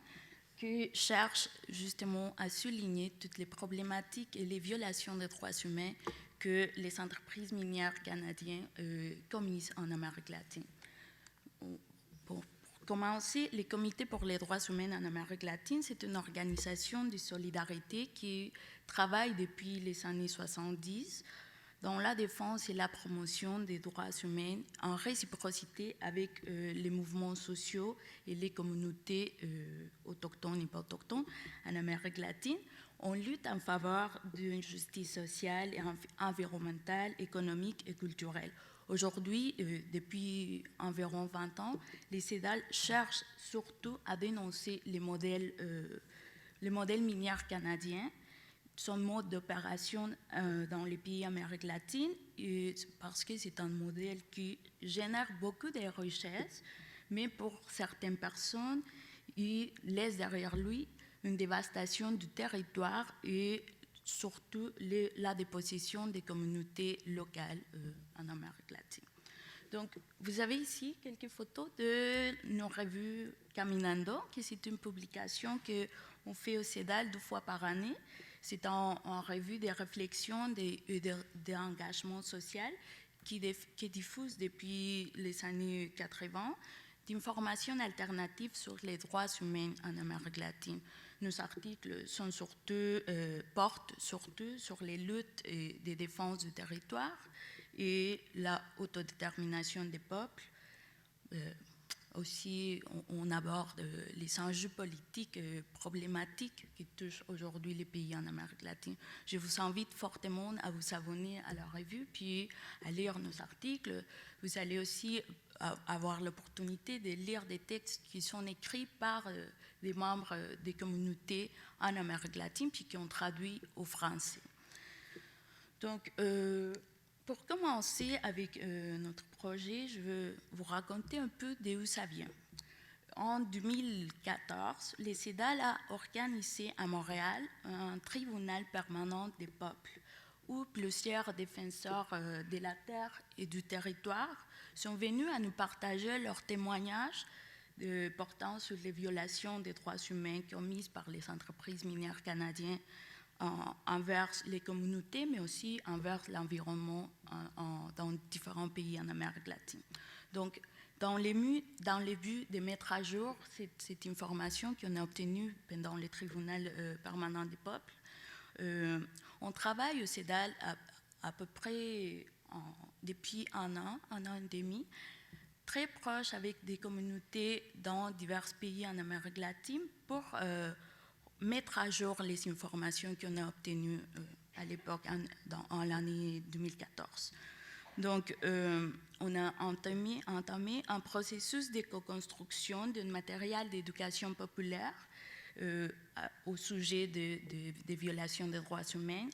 qui cherche justement à souligner toutes les problématiques et les violations des droits humains que les entreprises minières canadiennes commettent en Amérique latine. Pour commencer, le Comité pour les droits humains en Amérique latine, c'est une organisation de solidarité qui travaille depuis les années 70 dans la défense et la promotion des droits humains en réciprocité avec les mouvements sociaux et les communautés autochtones et pas autochtones en Amérique latine. On lutte en faveur d'une justice sociale, et environnementale, économique et culturelle. Aujourd'hui, depuis environ 20 ans, les CEDAL cherchent surtout à dénoncer les modèles miniers canadiens, son mode d'opération dans les pays d'Amérique latine, parce que c'est un modèle qui génère beaucoup de richesses, mais pour certaines personnes, il laisse derrière lui une dévastation du territoire et surtout la dépossession des communautés locales en Amérique latine. Donc, vous avez ici quelques photos de nos revues Caminando, qui c'est une publication qu'on fait au CEDAL 2 fois par année. C'est en revue des réflexions et d'engagement social qui diffuse depuis les années 80 d'informations alternatives sur les droits humains en Amérique latine. Nos articles portent surtout sur les luttes de défense du territoire et la autodétermination des peuples. Aussi, on aborde les enjeux politiques problématiques qui touchent aujourd'hui les pays en Amérique latine. Je vous invite fortement à vous abonner à la revue, puis à lire nos articles. Vous allez aussi avoir l'opportunité de lire des textes qui sont écrits par des membres des communautés en Amérique latine, puis qui ont traduit au français. Donc, pour commencer avec notre projet, je veux vous raconter un peu d'où ça vient. En 2014, le CEDAL a organisé à Montréal un tribunal permanent des peuples où plusieurs défenseurs de la terre et du territoire sont venus à nous partager leurs témoignages portant sur les violations des droits humains commises par les entreprises minières canadiennes envers les communautés, mais aussi envers l'environnement dans différents pays en Amérique latine. Donc, dans le but de mettre à jour cette information qu'on a obtenue pendant le tribunal permanent des peuples, on travaille au CEDAL à peu près depuis un an et demi, très proche avec des communautés dans divers pays en Amérique latine pour mettre à jour les informations qu'on a obtenues à l'époque, en l'année 2014. Donc, on a entamé un processus de co-construction d'un matériel d'éducation populaire au sujet des violations des droits humains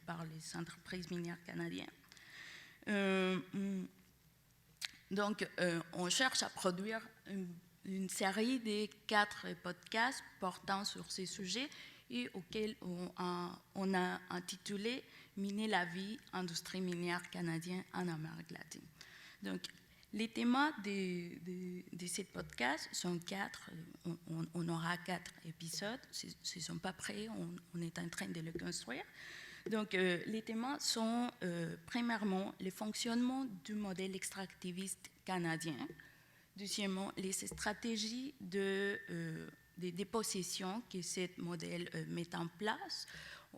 par les entreprises minières canadiennes. Donc, on cherche à produire une série de 4 podcasts portant sur ces sujets et auxquels on a intitulé « Miner la vie, industrie minière canadienne en Amérique latine ». Donc, les thèmes de ces podcasts sont 4. On aura 4 épisodes. Ce ne sont pas prêts, on est en train de le construire. Donc, les thèmes sont, premièrement, le fonctionnement du modèle extractiviste canadien. Deuxièmement, les stratégies de dépossession que ce modèle met en place.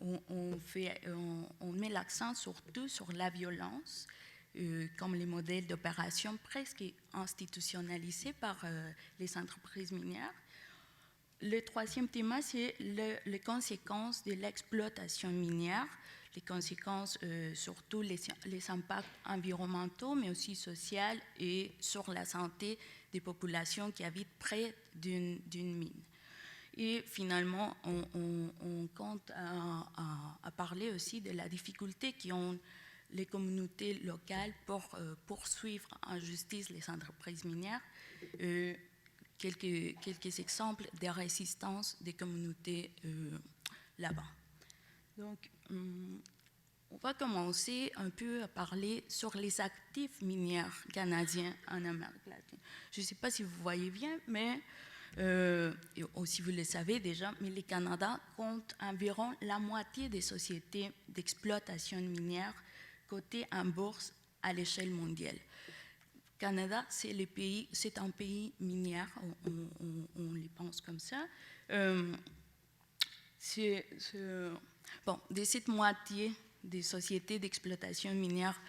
On met l'accent surtout sur la violence, comme les modèles d'opération presque institutionnalisés par les entreprises minières. Le troisième thème, c'est les conséquences de l'exploitation minière, les conséquences, surtout les impacts environnementaux, mais aussi sociaux et sur la santé des populations qui habitent près d'une mine. Et finalement, on compte à parler aussi de la difficulté qu'ont les communautés locales pour poursuivre en justice les entreprises minières. Quelques exemples de résistance des communautés là-bas. Donc, on va commencer un peu à parler sur les actifs miniers canadiens en Amérique latine. Je ne sais pas si vous voyez bien, mais ou si vous le savez déjà, mais le Canada compte environ la moitié des sociétés d'exploitation minière cotées en bourse à l'échelle mondiale. Canada, c'est un pays minier, on le pense comme ça. De cette moitié des sociétés d'exploitation minière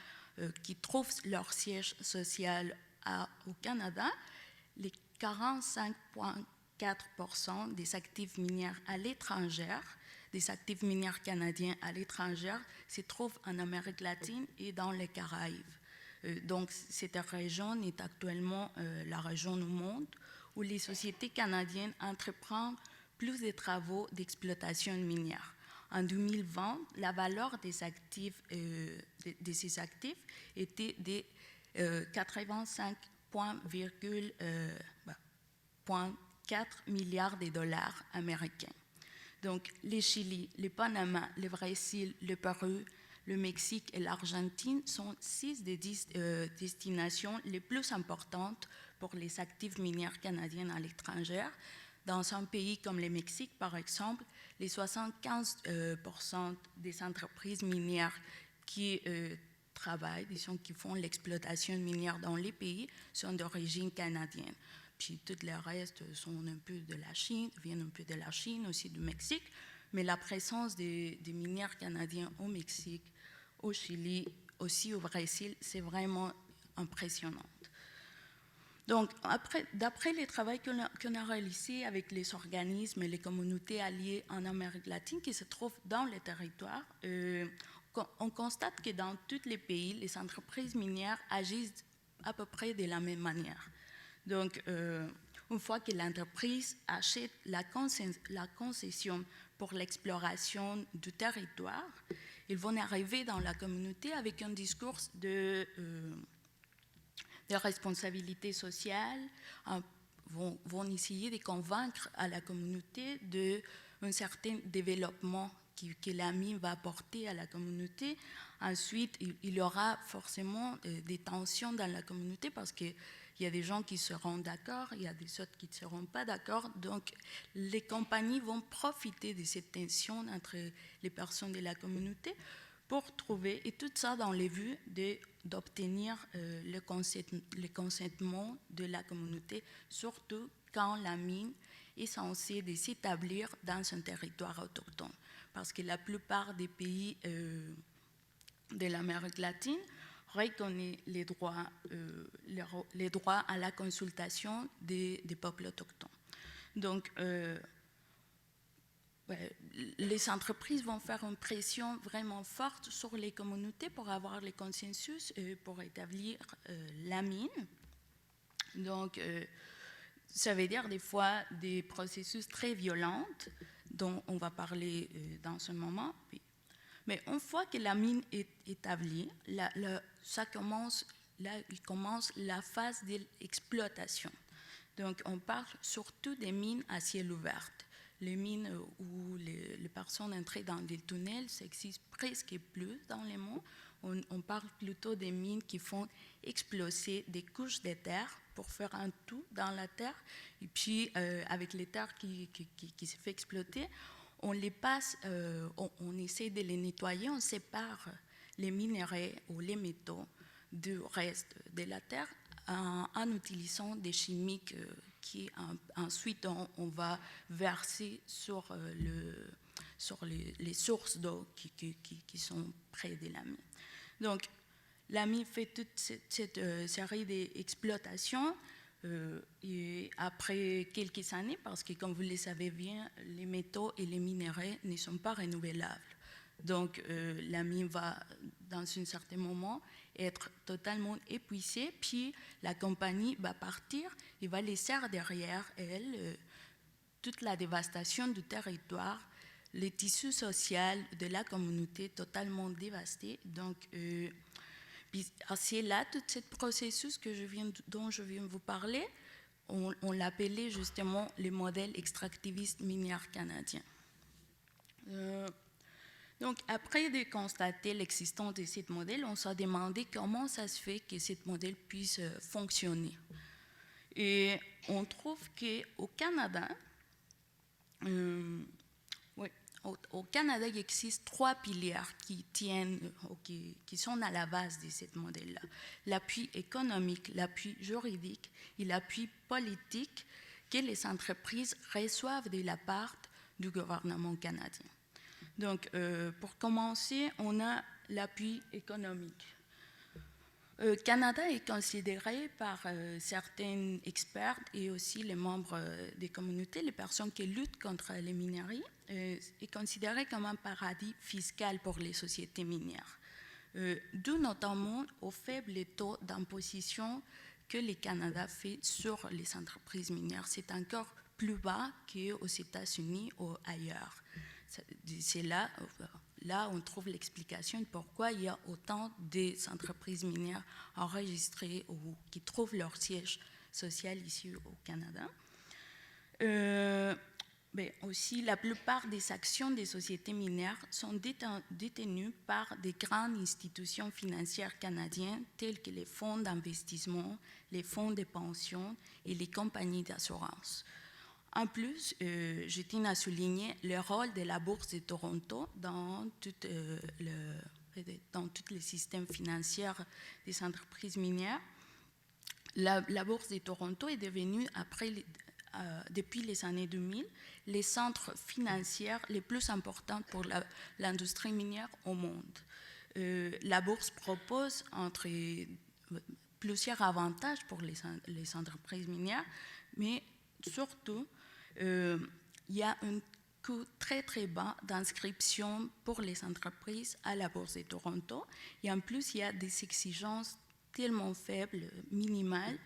qui trouvent leur siège social au Canada, les 45,4% des actifs miniers à l'étranger, des actifs miniers canadiens à l'étranger, se trouvent en Amérique latine et dans les Caraïbes. Donc, cette région est actuellement la région au monde où les sociétés canadiennes entreprennent plus de travaux d'exploitation minière. En 2020, la valeur des actifs, de ces actifs était de 85,4 milliards de dollars américains. Donc, le Chili, le Panama, le Brésil, le Pérou, le Mexique et l'Argentine sont 6 des 10 destinations les plus importantes pour les actifs miniers canadiens à l'étranger. Dans un pays comme le Mexique, par exemple, les 75% des entreprises minières qui travaillent, disons, qui font l'exploitation minière dans les pays, sont d'origine canadienne. Puis tout le reste sont un peu de la Chine, viennent un peu de la Chine, aussi du Mexique. Mais la présence des minières canadiens au Mexique, au Chili, aussi au Brésil, c'est vraiment impressionnant. Donc, d'après les travaux qu'on a réalisés avec les organismes et les communautés alliées en Amérique latine qui se trouvent dans le territoire, on constate que dans tous les pays, les entreprises minières agissent à peu près de la même manière. Donc, une fois que l'entreprise achète la concession pour l'exploration du territoire, ils vont arriver dans la communauté avec un discours de responsabilité sociale, vont essayer de convaincre à la communauté d'un certain développement que la mine va apporter à la communauté. Ensuite, il y aura forcément des tensions dans la communauté parce qu'il y a des gens qui seront d'accord, il y a des autres qui ne seront pas d'accord. Donc, les compagnies vont profiter de cette tension entre les personnes de la communauté pour trouver, et tout ça dans les vues d'obtenir le consentement de la communauté, surtout quand la mine est censée s'établir dans un territoire autochtone. Parce que la plupart des pays de l'Amérique latine reconnaissent les droits à la consultation des peuples autochtones. Donc, les entreprises vont faire une pression vraiment forte sur les communautés pour avoir le consensus pour établir la mine. Donc, ça veut dire des fois des processus très violents dont on va parler dans ce moment. Mais une fois que la mine est établie, là, il commence la phase de l'exploitation. Donc, on parle surtout des mines à ciel ouvert. Les mines où les personnes entraient dans des tunnels, ça n'existe presque plus dans le monde. On parle plutôt des mines qui font exploser des couches de terre pour faire un trou dans la terre. Et puis, avec les terres qui se fait exploiter, on les passe, on essaie de les nettoyer, on sépare les minéraux ou les métaux du reste de la terre en utilisant des chimiques qui ensuite on va verser sur les sources d'eau qui sont près de la mine. Donc, la mine fait toute cette série d'exploitations et après quelques années, parce que comme vous le savez bien, les métaux et les minéraux ne sont pas renouvelables. Donc, la mine va, dans un certain moment, être totalement épuisée, puis la compagnie va partir et va laisser derrière elle toute la dévastation du territoire, les tissus sociaux de la communauté totalement dévastés. Donc, c'est là, tout ce processus dont je viens de vous parler, on l'appelait justement le modèle extractiviste minier canadien. Donc, après de constater l'existence de ce modèle, on s'est demandé comment ça se fait que ce modèle puisse fonctionner. Et on trouve qu'au Canada, au Canada, il existe 3 piliers qui sont à la base de ce modèle-là. L'appui économique, l'appui juridique et l'appui politique que les entreprises reçoivent de la part du gouvernement canadien. Donc, pour commencer, on a l'appui économique. Canada est considéré par certains experts et aussi les membres des communautés, les personnes qui luttent contre les minerais, est considéré comme un paradis fiscal pour les sociétés minières, dû notamment au faible taux d'imposition que le Canada fait sur les entreprises minières. C'est encore plus bas qu'aux États-Unis ou ailleurs. C'est là on trouve l'explication de pourquoi il y a autant d'entreprises minières enregistrées ou qui trouvent leur siège social ici au Canada. Mais aussi, la plupart des actions des sociétés minières sont détenues par des grandes institutions financières canadiennes telles que les fonds d'investissement, les fonds de pension et les compagnies d'assurance. En plus, je tiens à souligner le rôle de la Bourse de Toronto dans tout le système financier des entreprises minières. La Bourse de Toronto est devenue, depuis les années 2000, les centres financiers les plus importants pour l'industrie minière au monde. La Bourse propose plusieurs avantages pour les entreprises minières, mais surtout, il y a un coût très très bas d'inscription pour les entreprises à la Bourse de Toronto. Et en plus, il y a des exigences tellement faibles, minimales,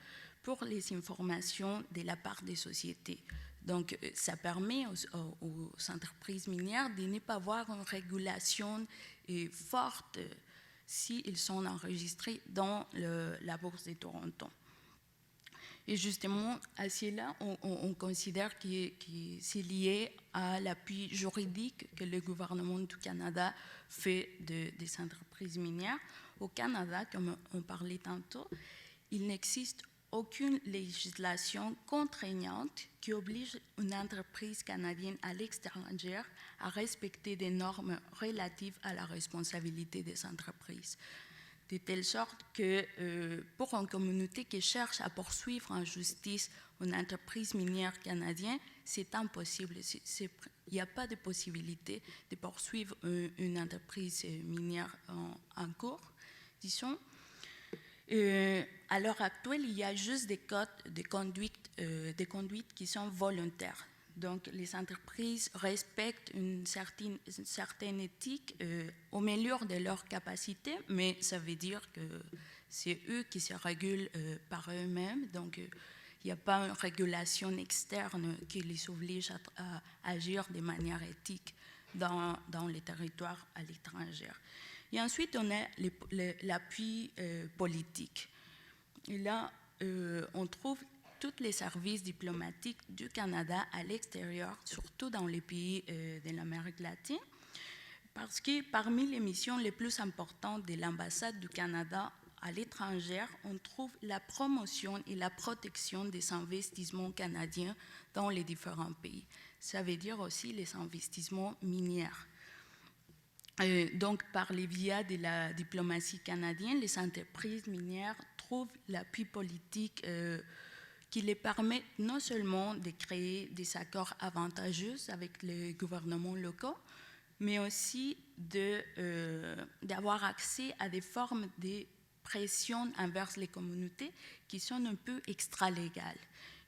pour les informations de la part des sociétés. Donc, ça permet aux entreprises minières de ne pas avoir une régulation forte s'ils sont enregistrés dans la Bourse de Toronto. Et justement, à cela, on considère que c'est lié à l'appui juridique que le gouvernement du Canada fait des entreprises minières. Au Canada, comme on parlait tantôt, il n'existe aucune législation contraignante qui oblige une entreprise canadienne à l'extérieur à respecter des normes relatives à la responsabilité des entreprises. De telle sorte que pour une communauté qui cherche à poursuivre en justice une entreprise minière canadienne, c'est impossible. Il n'y a pas de possibilité de poursuivre une entreprise minière en cours, disons. À l'heure actuelle, il y a juste des codes de conduite qui sont volontaires. Donc, les entreprises respectent une certaine éthique au meilleur de leur capacité, mais ça veut dire que c'est eux qui se régulent par eux-mêmes. Donc, il n'y a pas une régulation externe qui les oblige à agir de manière éthique. dans les territoires à l'étranger. Et ensuite, on a l'appui politique. Et là, on trouve tous les services diplomatiques du Canada à l'extérieur, surtout dans les pays de l'Amérique latine, parce que parmi les missions les plus importantes de l'ambassade du Canada à l'étranger, on trouve la promotion et la protection des investissements canadiens dans les différents pays. Ça veut dire aussi les investissements miniers. Donc, par les biais de la diplomatie canadienne, les entreprises minières trouvent l'appui politique qui les permet non seulement de créer des accords avantageux avec les gouvernements locaux, mais aussi d'avoir accès à des formes de pression envers les communautés qui sont un peu extra-légales.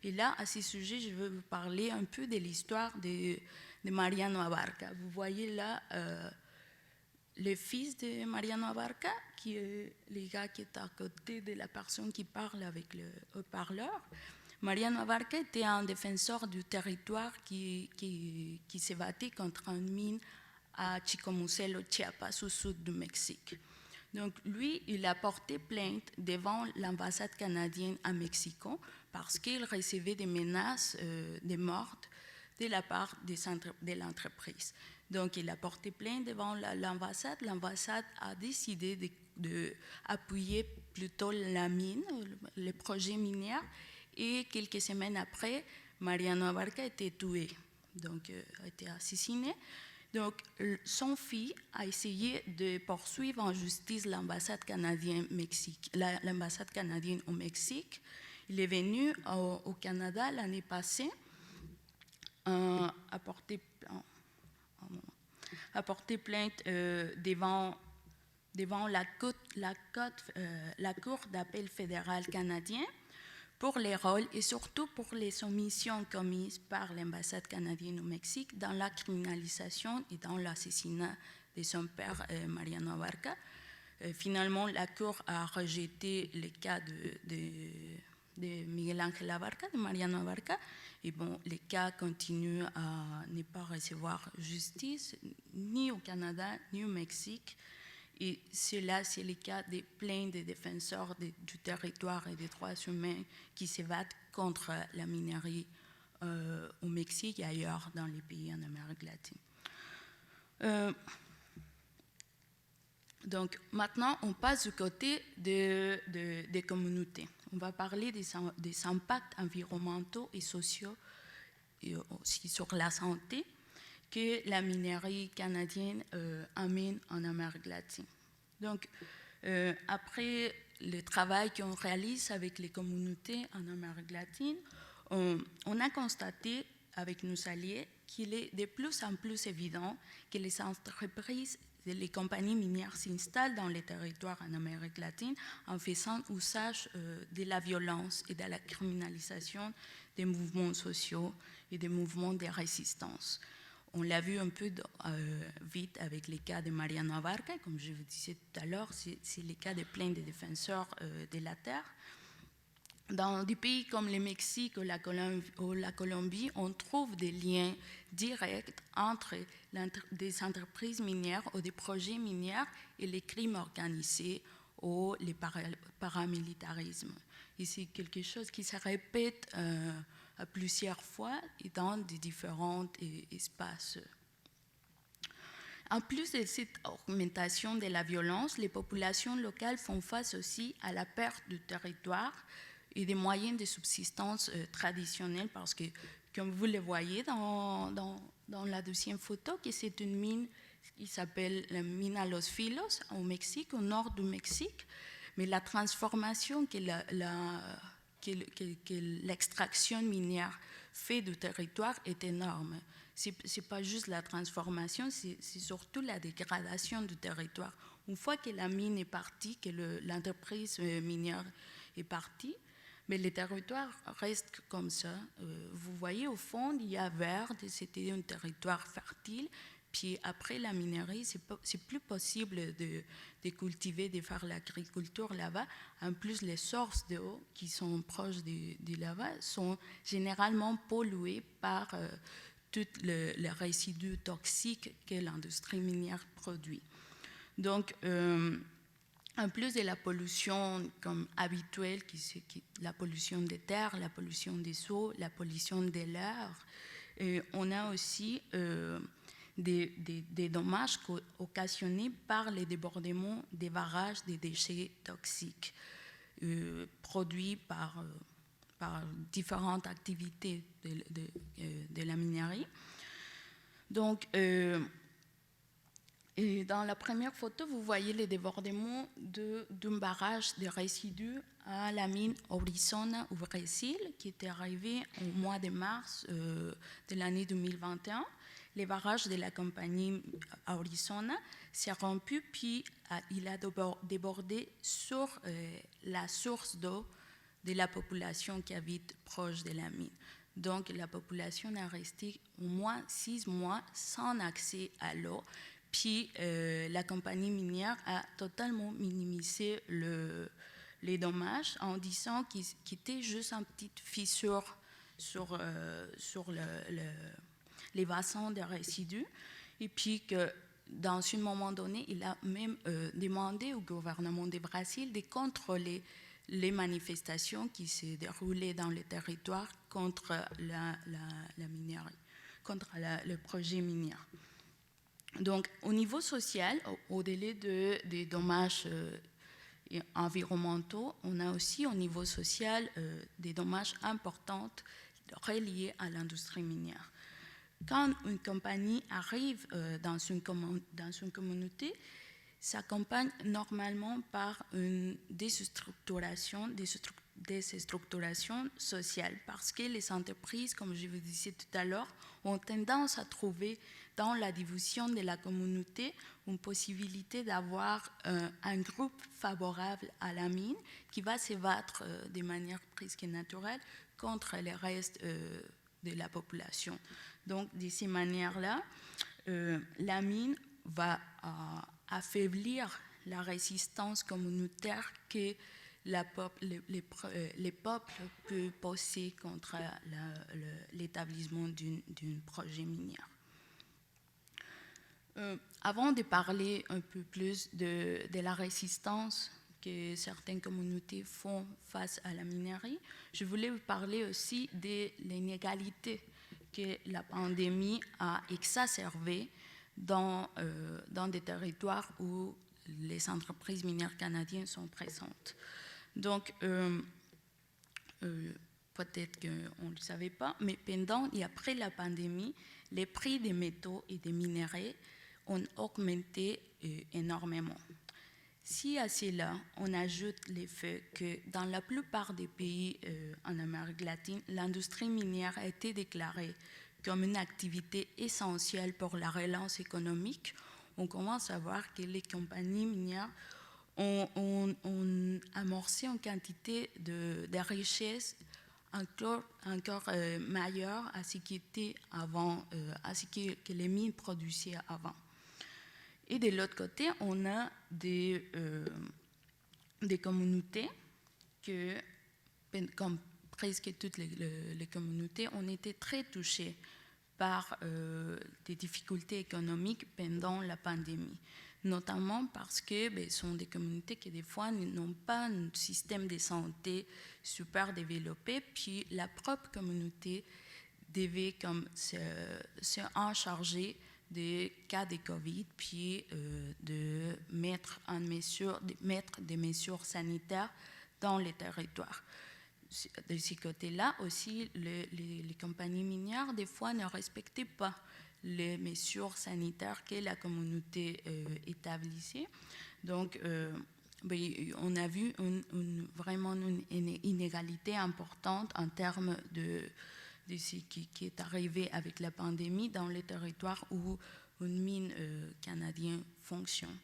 Et là, à ce sujet, je veux vous parler un peu de l'histoire de Mariano Abarca. Vous voyez là le fils de Mariano Abarca, qui est le gars qui est à côté de la personne qui parle avec le haut-parleur. Mariano Abarca était un défenseur du territoire qui s'est battu contre une mine à Chicomucelo, Chiapas, au sud du Mexique. Donc lui, il a porté plainte devant l'ambassade canadienne à Mexico parce qu'il recevait des menaces de mort de la part de l'entreprise. Donc il a porté plainte devant l'ambassade. L'ambassade a décidé d'appuyer plutôt la mine, le projet minier, et quelques semaines après, Mariano Abarca a été tué, donc a été assassiné. Donc, son fils a essayé de poursuivre en justice l'ambassade canadienne au Mexique. Il est venu au Canada l'année passée à porter plainte devant la Cour d'appel fédérale canadienne pour les rôles et surtout pour les omissions commises par l'ambassade canadienne au Mexique dans la criminalisation et dans l'assassinat de son père Mariano Abarca. Finalement, la Cour a rejeté le cas de Miguel Ángel Abarca, de Mariano Abarca, et bon, les cas continuent à ne pas recevoir justice, ni au Canada, ni au Mexique. Et cela, c'est le cas de plein de défenseurs du territoire et des droits humains qui se battent contre la minerie au Mexique et ailleurs dans les pays en Amérique latine. Donc maintenant, on passe du côté des communautés. On va parler des impacts environnementaux et sociaux et aussi sur la santé que la minerie canadienne amène en Amérique latine. Donc, après le travail qu'on réalise avec les communautés en Amérique latine, on a constaté avec nos alliés qu'il est de plus en plus évident que les entreprises et les compagnies minières s'installent dans les territoires en Amérique latine en faisant usage de la violence et de la criminalisation des mouvements sociaux et des mouvements de résistance. On l'a vu un peu vite avec les cas de Mariano Abarca, comme je vous disais tout à l'heure, c'est le cas de plein de défenseurs de la terre. Dans des pays comme le Mexique ou la Colombie, on trouve des liens directs entre des entreprises minières ou des projets miniers et les crimes organisés ou les paramilitarismes. Et c'est quelque chose qui se répète à plusieurs fois et dans des différents espaces. En plus de cette augmentation de la violence, les populations locales font face aussi à la perte du territoire et des moyens de subsistance traditionnels parce que, comme vous le voyez dans la deuxième photo, que c'est une mine qui s'appelle la mine à Los Filos au Mexique, au nord du Mexique, mais la transformation que l'extraction minière fait du territoire est énorme. Ce n'est pas juste la transformation, c'est surtout la dégradation du territoire. Une fois que la mine est partie, que l'entreprise minière est partie, mais le territoire reste comme ça. Vous voyez au fond, il y a vert, c'était un territoire fertile. Puis après la minerie, c'est plus possible de cultiver, de faire l'agriculture là-bas. En plus, les sources d'eau qui sont proches de là-bas sont généralement polluées par tous les résidus toxiques que l'industrie minière produit. Donc, en plus de la pollution comme habituelle, la pollution des terres, la pollution des eaux, la pollution de l'air, on a aussi des dommages occasionnés par les débordements des barrages des déchets toxiques produits par différentes activités de la minerie. Donc, et dans la première photo, vous voyez les débordements d'un barrage de résidus à la mine Auriçona au Brésil, qui était arrivé au mois de mars de l'année 2021. Les barrages de la compagnie Auriçona s'est rompu, puis il a débordé sur la source d'eau de la population qui habite proche de la mine. Donc la population est restée au moins 6 mois sans accès à l'eau. Puis la compagnie minière a totalement minimisé les dommages en disant qu'il était juste une petite fissure sur les bassins de résidus. Et puis que dans un moment donné, il a même demandé au gouvernement du Brésil de contrôler les manifestations qui se déroulaient dans le territoire contre la minerie, contre le projet minier. Donc, au niveau social, au-delà des dommages environnementaux, on a aussi au niveau social des dommages importants reliés à l'industrie minière. Quand une compagnie arrive dans une communauté, s'accompagne normalement par une déstructuration sociale, parce que les entreprises, comme je vous disais tout à l'heure, ont tendance à trouver dans la division de la communauté une possibilité d'avoir un groupe favorable à la mine qui va se battre de manière presque naturelle contre le reste de la population. Donc, de ces manières-là, la mine va affaiblir la résistance communautaire que les peuples peuvent poser contre l'établissement d'un projet minier. Avant de parler un peu plus de la résistance que certaines communautés font face à la minerie, je voulais vous parler aussi de l'inégalité que la pandémie a exacerbée dans des territoires où les entreprises minières canadiennes sont présentes. Donc, peut-être qu'on ne le savait pas, mais pendant et après la pandémie, les prix des métaux et des minerais ont augmenté énormément. Si à cela, on ajoute le fait que dans la plupart des pays en Amérique latine, l'industrie minière a été déclarée comme une activité essentielle pour la relance économique, on commence à voir que les compagnies minières ont amorcé une quantité de richesses encore meilleure à ce qui était avant, à ce que les mines produisaient avant. Et de l'autre côté, on a des communautés que, comme presque toutes les communautés, ont été très touchées par des difficultés économiques pendant la pandémie, notamment parce que ce sont des communautés qui des fois n'ont pas un système de santé super développé, puis la propre communauté devait comme se en charger des cas de COVID, puis de mettre des mesures sanitaires dans les territoires. De ce côté-là aussi, les compagnies minières, des fois, ne respectaient pas les mesures sanitaires que la communauté établissait. Donc, on a vu vraiment une inégalité importante en termes de ce qui est arrivé avec la pandémie dans les territoires où une mine canadienne fonctionne.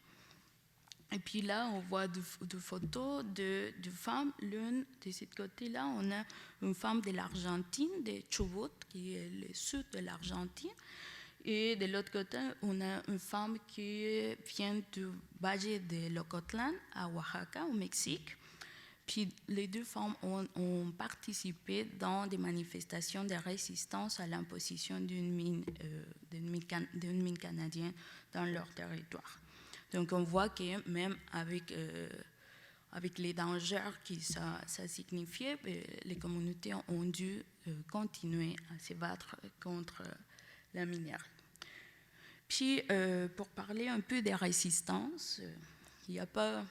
Et puis là, on voit deux photos de femmes. L'une, de ce côté-là, on a une femme de l'Argentine, de Chubut, qui est le sud de l'Argentine. Et de l'autre côté, on a une femme qui vient du Valle de Locotlan, à Oaxaca, au Mexique. Puis les deux femmes ont participé dans des manifestations de résistance à l'imposition d'une mine canadienne dans leur territoire. Donc on voit que même avec les dangers que ça signifiait, les communautés ont dû continuer à se battre contre la minerie. Puis, pour parler un peu des résistances, il n'y a pas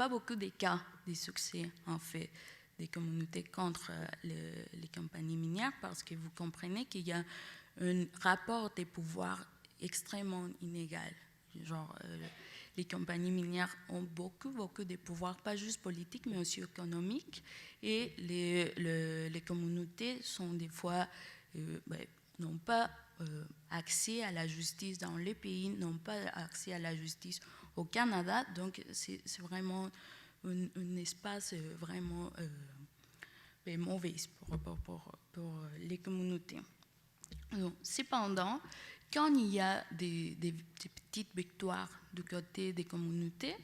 beaucoup de cas de succès, en fait, des communautés contre les compagnies minières, parce que vous comprenez qu'il y a un rapport des pouvoirs extrêmement inégal. Genre, les compagnies minières ont beaucoup de pouvoirs, pas juste politiques, mais aussi économiques, et les communautés sont des fois, n'ont pas accès à la justice dans les pays, n'ont pas accès à la justice au Canada, donc c'est vraiment un espace vraiment mauvais pour les communautés. Donc, cependant, quand il y a des petites victoires du côté des communautés,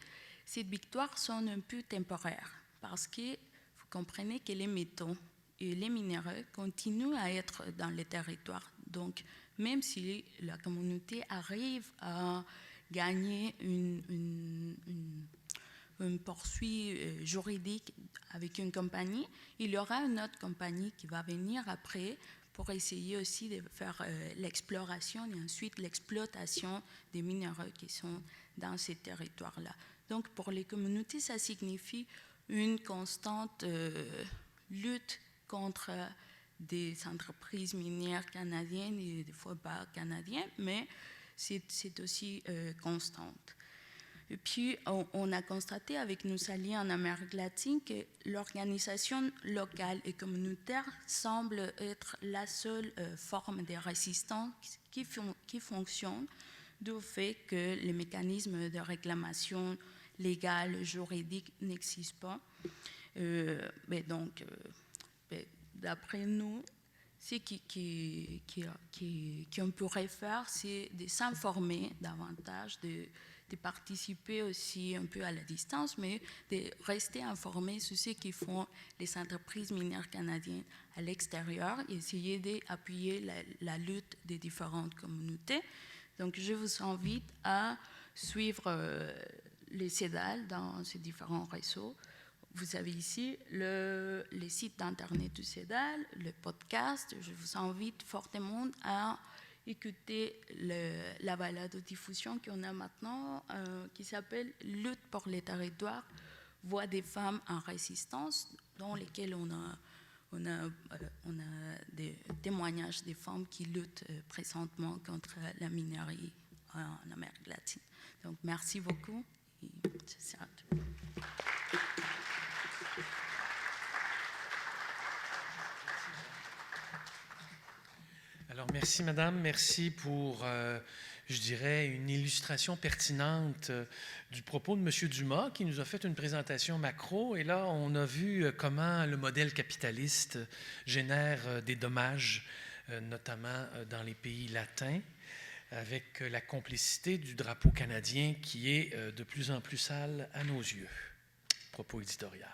ces victoires sont un peu temporaires parce que vous comprenez que les métaux et les minéraux continuent à être dans les territoires. Donc, même si la communauté arrive à gagner une poursuite juridique avec une compagnie, il y aura une autre compagnie qui va venir après pour essayer aussi de faire l'exploration et ensuite l'exploitation des minéraux qui sont dans ces territoires-là. Donc, pour les communautés, ça signifie une constante lutte contre des entreprises minières canadiennes et des fois pas canadiennes, mais c'est aussi constante. Et puis, on a constaté avec nos alliés en Amérique latine que l'organisation locale et communautaire semble être la seule forme de résistance qui fonctionne, du fait que les mécanismes de réclamation légale, juridique n'existent pas. D'après nous, ce qu'on pourrait faire, c'est de s'informer davantage, de participer aussi un peu à la distance, mais de rester informé sur ce que font les entreprises minières canadiennes à l'extérieur et essayer d'appuyer la lutte des différentes communautés. Donc, je vous invite à suivre les CEDAL dans ces différents réseaux. Vous avez ici les sites d'Internet du CEDAL, le podcast. Je vous invite fortement à écouter la balado-diffusion qu'on a maintenant, qui s'appelle « Lutte pour les territoires, voix des femmes en résistance », dans lesquelles on a des témoignages des femmes qui luttent présentement contre la minerie en Amérique latine. Donc, merci beaucoup. Et c'est ça. Alors, merci, madame. Merci pour, je dirais, une illustration pertinente du propos de M. Dumas, qui nous a fait une présentation macro. Et là, on a vu comment le modèle capitaliste génère des dommages, notamment dans les pays latins, avec la complicité du drapeau canadien qui est de plus en plus sale à nos yeux. Propos éditorial.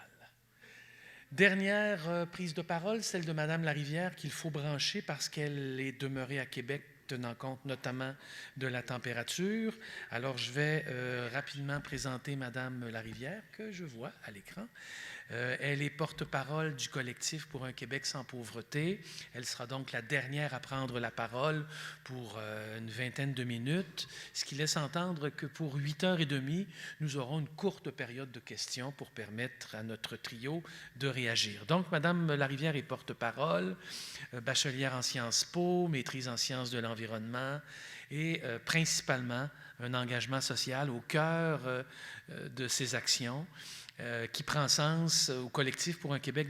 Dernière prise de parole, celle de Mme Larivière, qu'il faut brancher parce qu'elle est demeurée à Québec, tenant compte notamment de la température. Alors, je vais rapidement présenter Mme Larivière, que je vois à l'écran. Elle est porte-parole du collectif pour un Québec sans pauvreté. Elle sera donc la dernière à prendre la parole pour une vingtaine de minutes, ce qui laisse entendre que pour 8h30, nous aurons une courte période de questions pour permettre à notre trio de réagir. Donc, Mme Larivière est porte-parole, bachelière en Sciences Po, maîtrise en sciences de l'environnement et principalement un engagement social au cœur de ses actions. Qui prend sens au collectif pour un Québec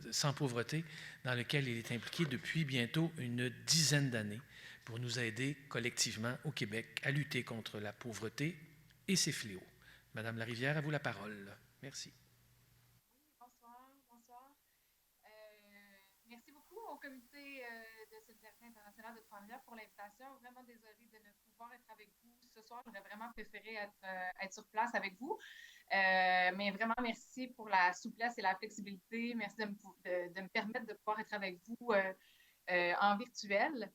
sans pauvreté, dans lequel il est impliqué depuis bientôt une dizaine d'années pour nous aider collectivement au Québec à lutter contre la pauvreté et ses fléaux. Madame Larivière, à vous la parole. Merci. Bonsoir. Merci beaucoup au comité de solidarité internationale de Trois-Rivières pour l'invitation. Vraiment désolée de ne pouvoir être avec vous ce soir. J'aurais vraiment préféré être sur place avec vous. Mais vraiment, merci pour la souplesse et la flexibilité. Merci de me permettre de pouvoir être avec vous en virtuel.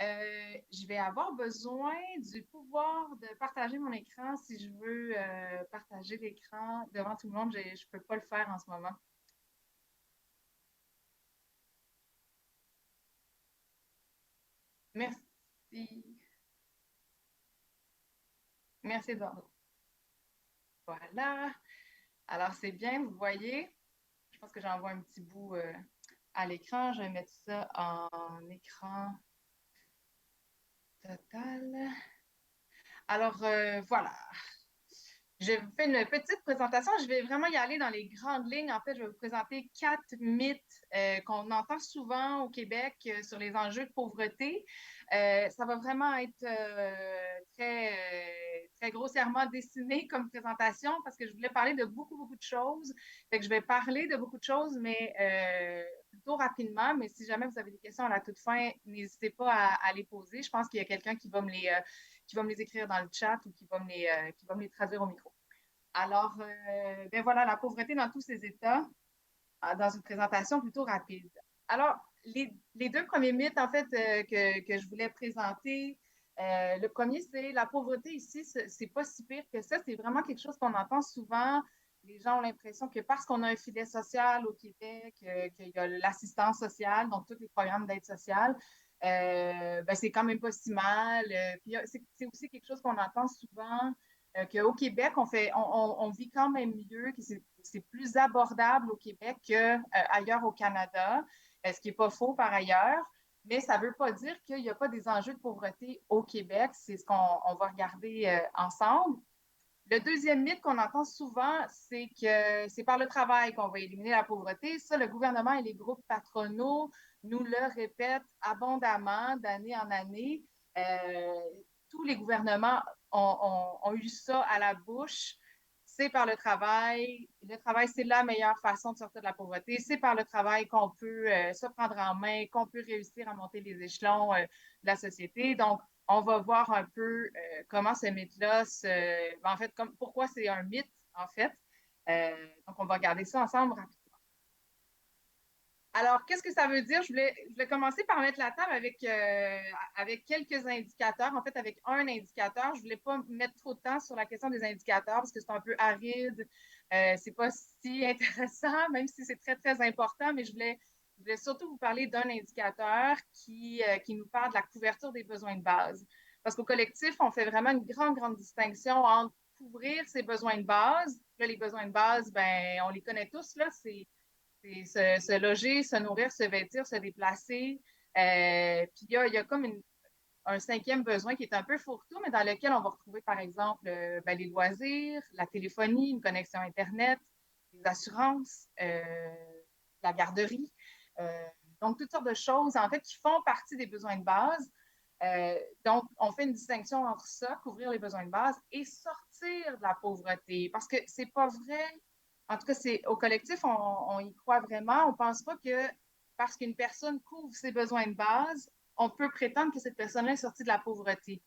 Je vais avoir besoin du pouvoir de partager mon écran si je veux partager l'écran devant tout le monde. Je ne peux pas le faire en ce moment. Merci. Merci, Eduardo. Voilà. Alors, c'est bien, vous voyez. Je pense que j'envoie un petit bout à l'écran. Je vais mettre ça en écran total. Alors, voilà. Je vous fais une petite présentation. Je vais vraiment y aller dans les grandes lignes. En fait, je vais vous présenter 4 mythes qu'on entend souvent au Québec sur les enjeux de pauvreté. Ça va vraiment être très grossièrement dessiné comme présentation parce que je voulais parler de beaucoup de choses. Fait que je vais parler de beaucoup de choses, mais plutôt rapidement. Mais si jamais vous avez des questions à la toute fin, n'hésitez pas à les poser. Je pense qu'il y a quelqu'un qui va me les écrire dans le chat ou qui va me les traduire au micro. Alors, ben voilà, la pauvreté dans tous ses états, dans une présentation plutôt rapide. Alors, les 2 premiers mythes, en fait, que je voulais présenter, le premier, c'est la pauvreté ici, c'est pas si pire que ça. C'est vraiment quelque chose qu'on entend souvent. Les gens ont l'impression que parce qu'on a un filet social au Québec, qu'il y a l'assistance sociale, donc tous les programmes d'aide sociale, ben c'est quand même pas si mal. Puis c'est aussi quelque chose qu'on entend souvent qu'au Québec, on vit quand même mieux, que c'est plus abordable au Québec qu'ailleurs au Canada, ce qui n'est pas faux par ailleurs, mais ça ne veut pas dire qu'il n'y a pas des enjeux de pauvreté au Québec. C'est ce qu'on va regarder ensemble. Le deuxième mythe qu'on entend souvent, c'est que c'est par le travail qu'on va éliminer la pauvreté. Ça, le gouvernement et les groupes patronaux nous le répètent abondamment d'année en année. Euh, Tous les gouvernements ont eu ça à la bouche. C'est par le travail. Le travail, c'est la meilleure façon de sortir de la pauvreté. C'est par le travail qu'on peut se prendre en main, qu'on peut réussir à monter les échelons de la société. Donc, on va voir un peu comment ce mythe-là en fait, pourquoi c'est un mythe, en fait. Donc, on va regarder ça ensemble rapidement. Alors, qu'est-ce que ça veut dire? Je voulais commencer par mettre la table avec quelques indicateurs, en fait, avec un indicateur. Je ne voulais pas mettre trop de temps sur la question des indicateurs parce que c'est un peu aride. C'est pas si intéressant, même si c'est très important, mais je voulais surtout vous parler d'un indicateur qui nous parle de la couverture des besoins de base. Parce qu'au collectif, on fait vraiment une grande distinction entre couvrir ses besoins de base. Là, les besoins de base, ben, on les connaît tous, là, c'est se loger, se nourrir, se vêtir, se déplacer. Puis il y a comme un 5e besoin qui est un peu fourre-tout, mais dans lequel on va retrouver, par exemple, ben, les loisirs, la téléphonie, une connexion Internet, les assurances, la garderie. Donc, toutes sortes de choses, en fait, qui font partie des besoins de base. Donc, on fait une distinction entre ça, couvrir les besoins de base, et sortir de la pauvreté. Parce que c'est pas vrai. En tout cas, au collectif, on y croit vraiment. On pense pas que parce qu'une personne couvre ses besoins de base, on peut prétendre que cette personne-là est sortie de la pauvreté.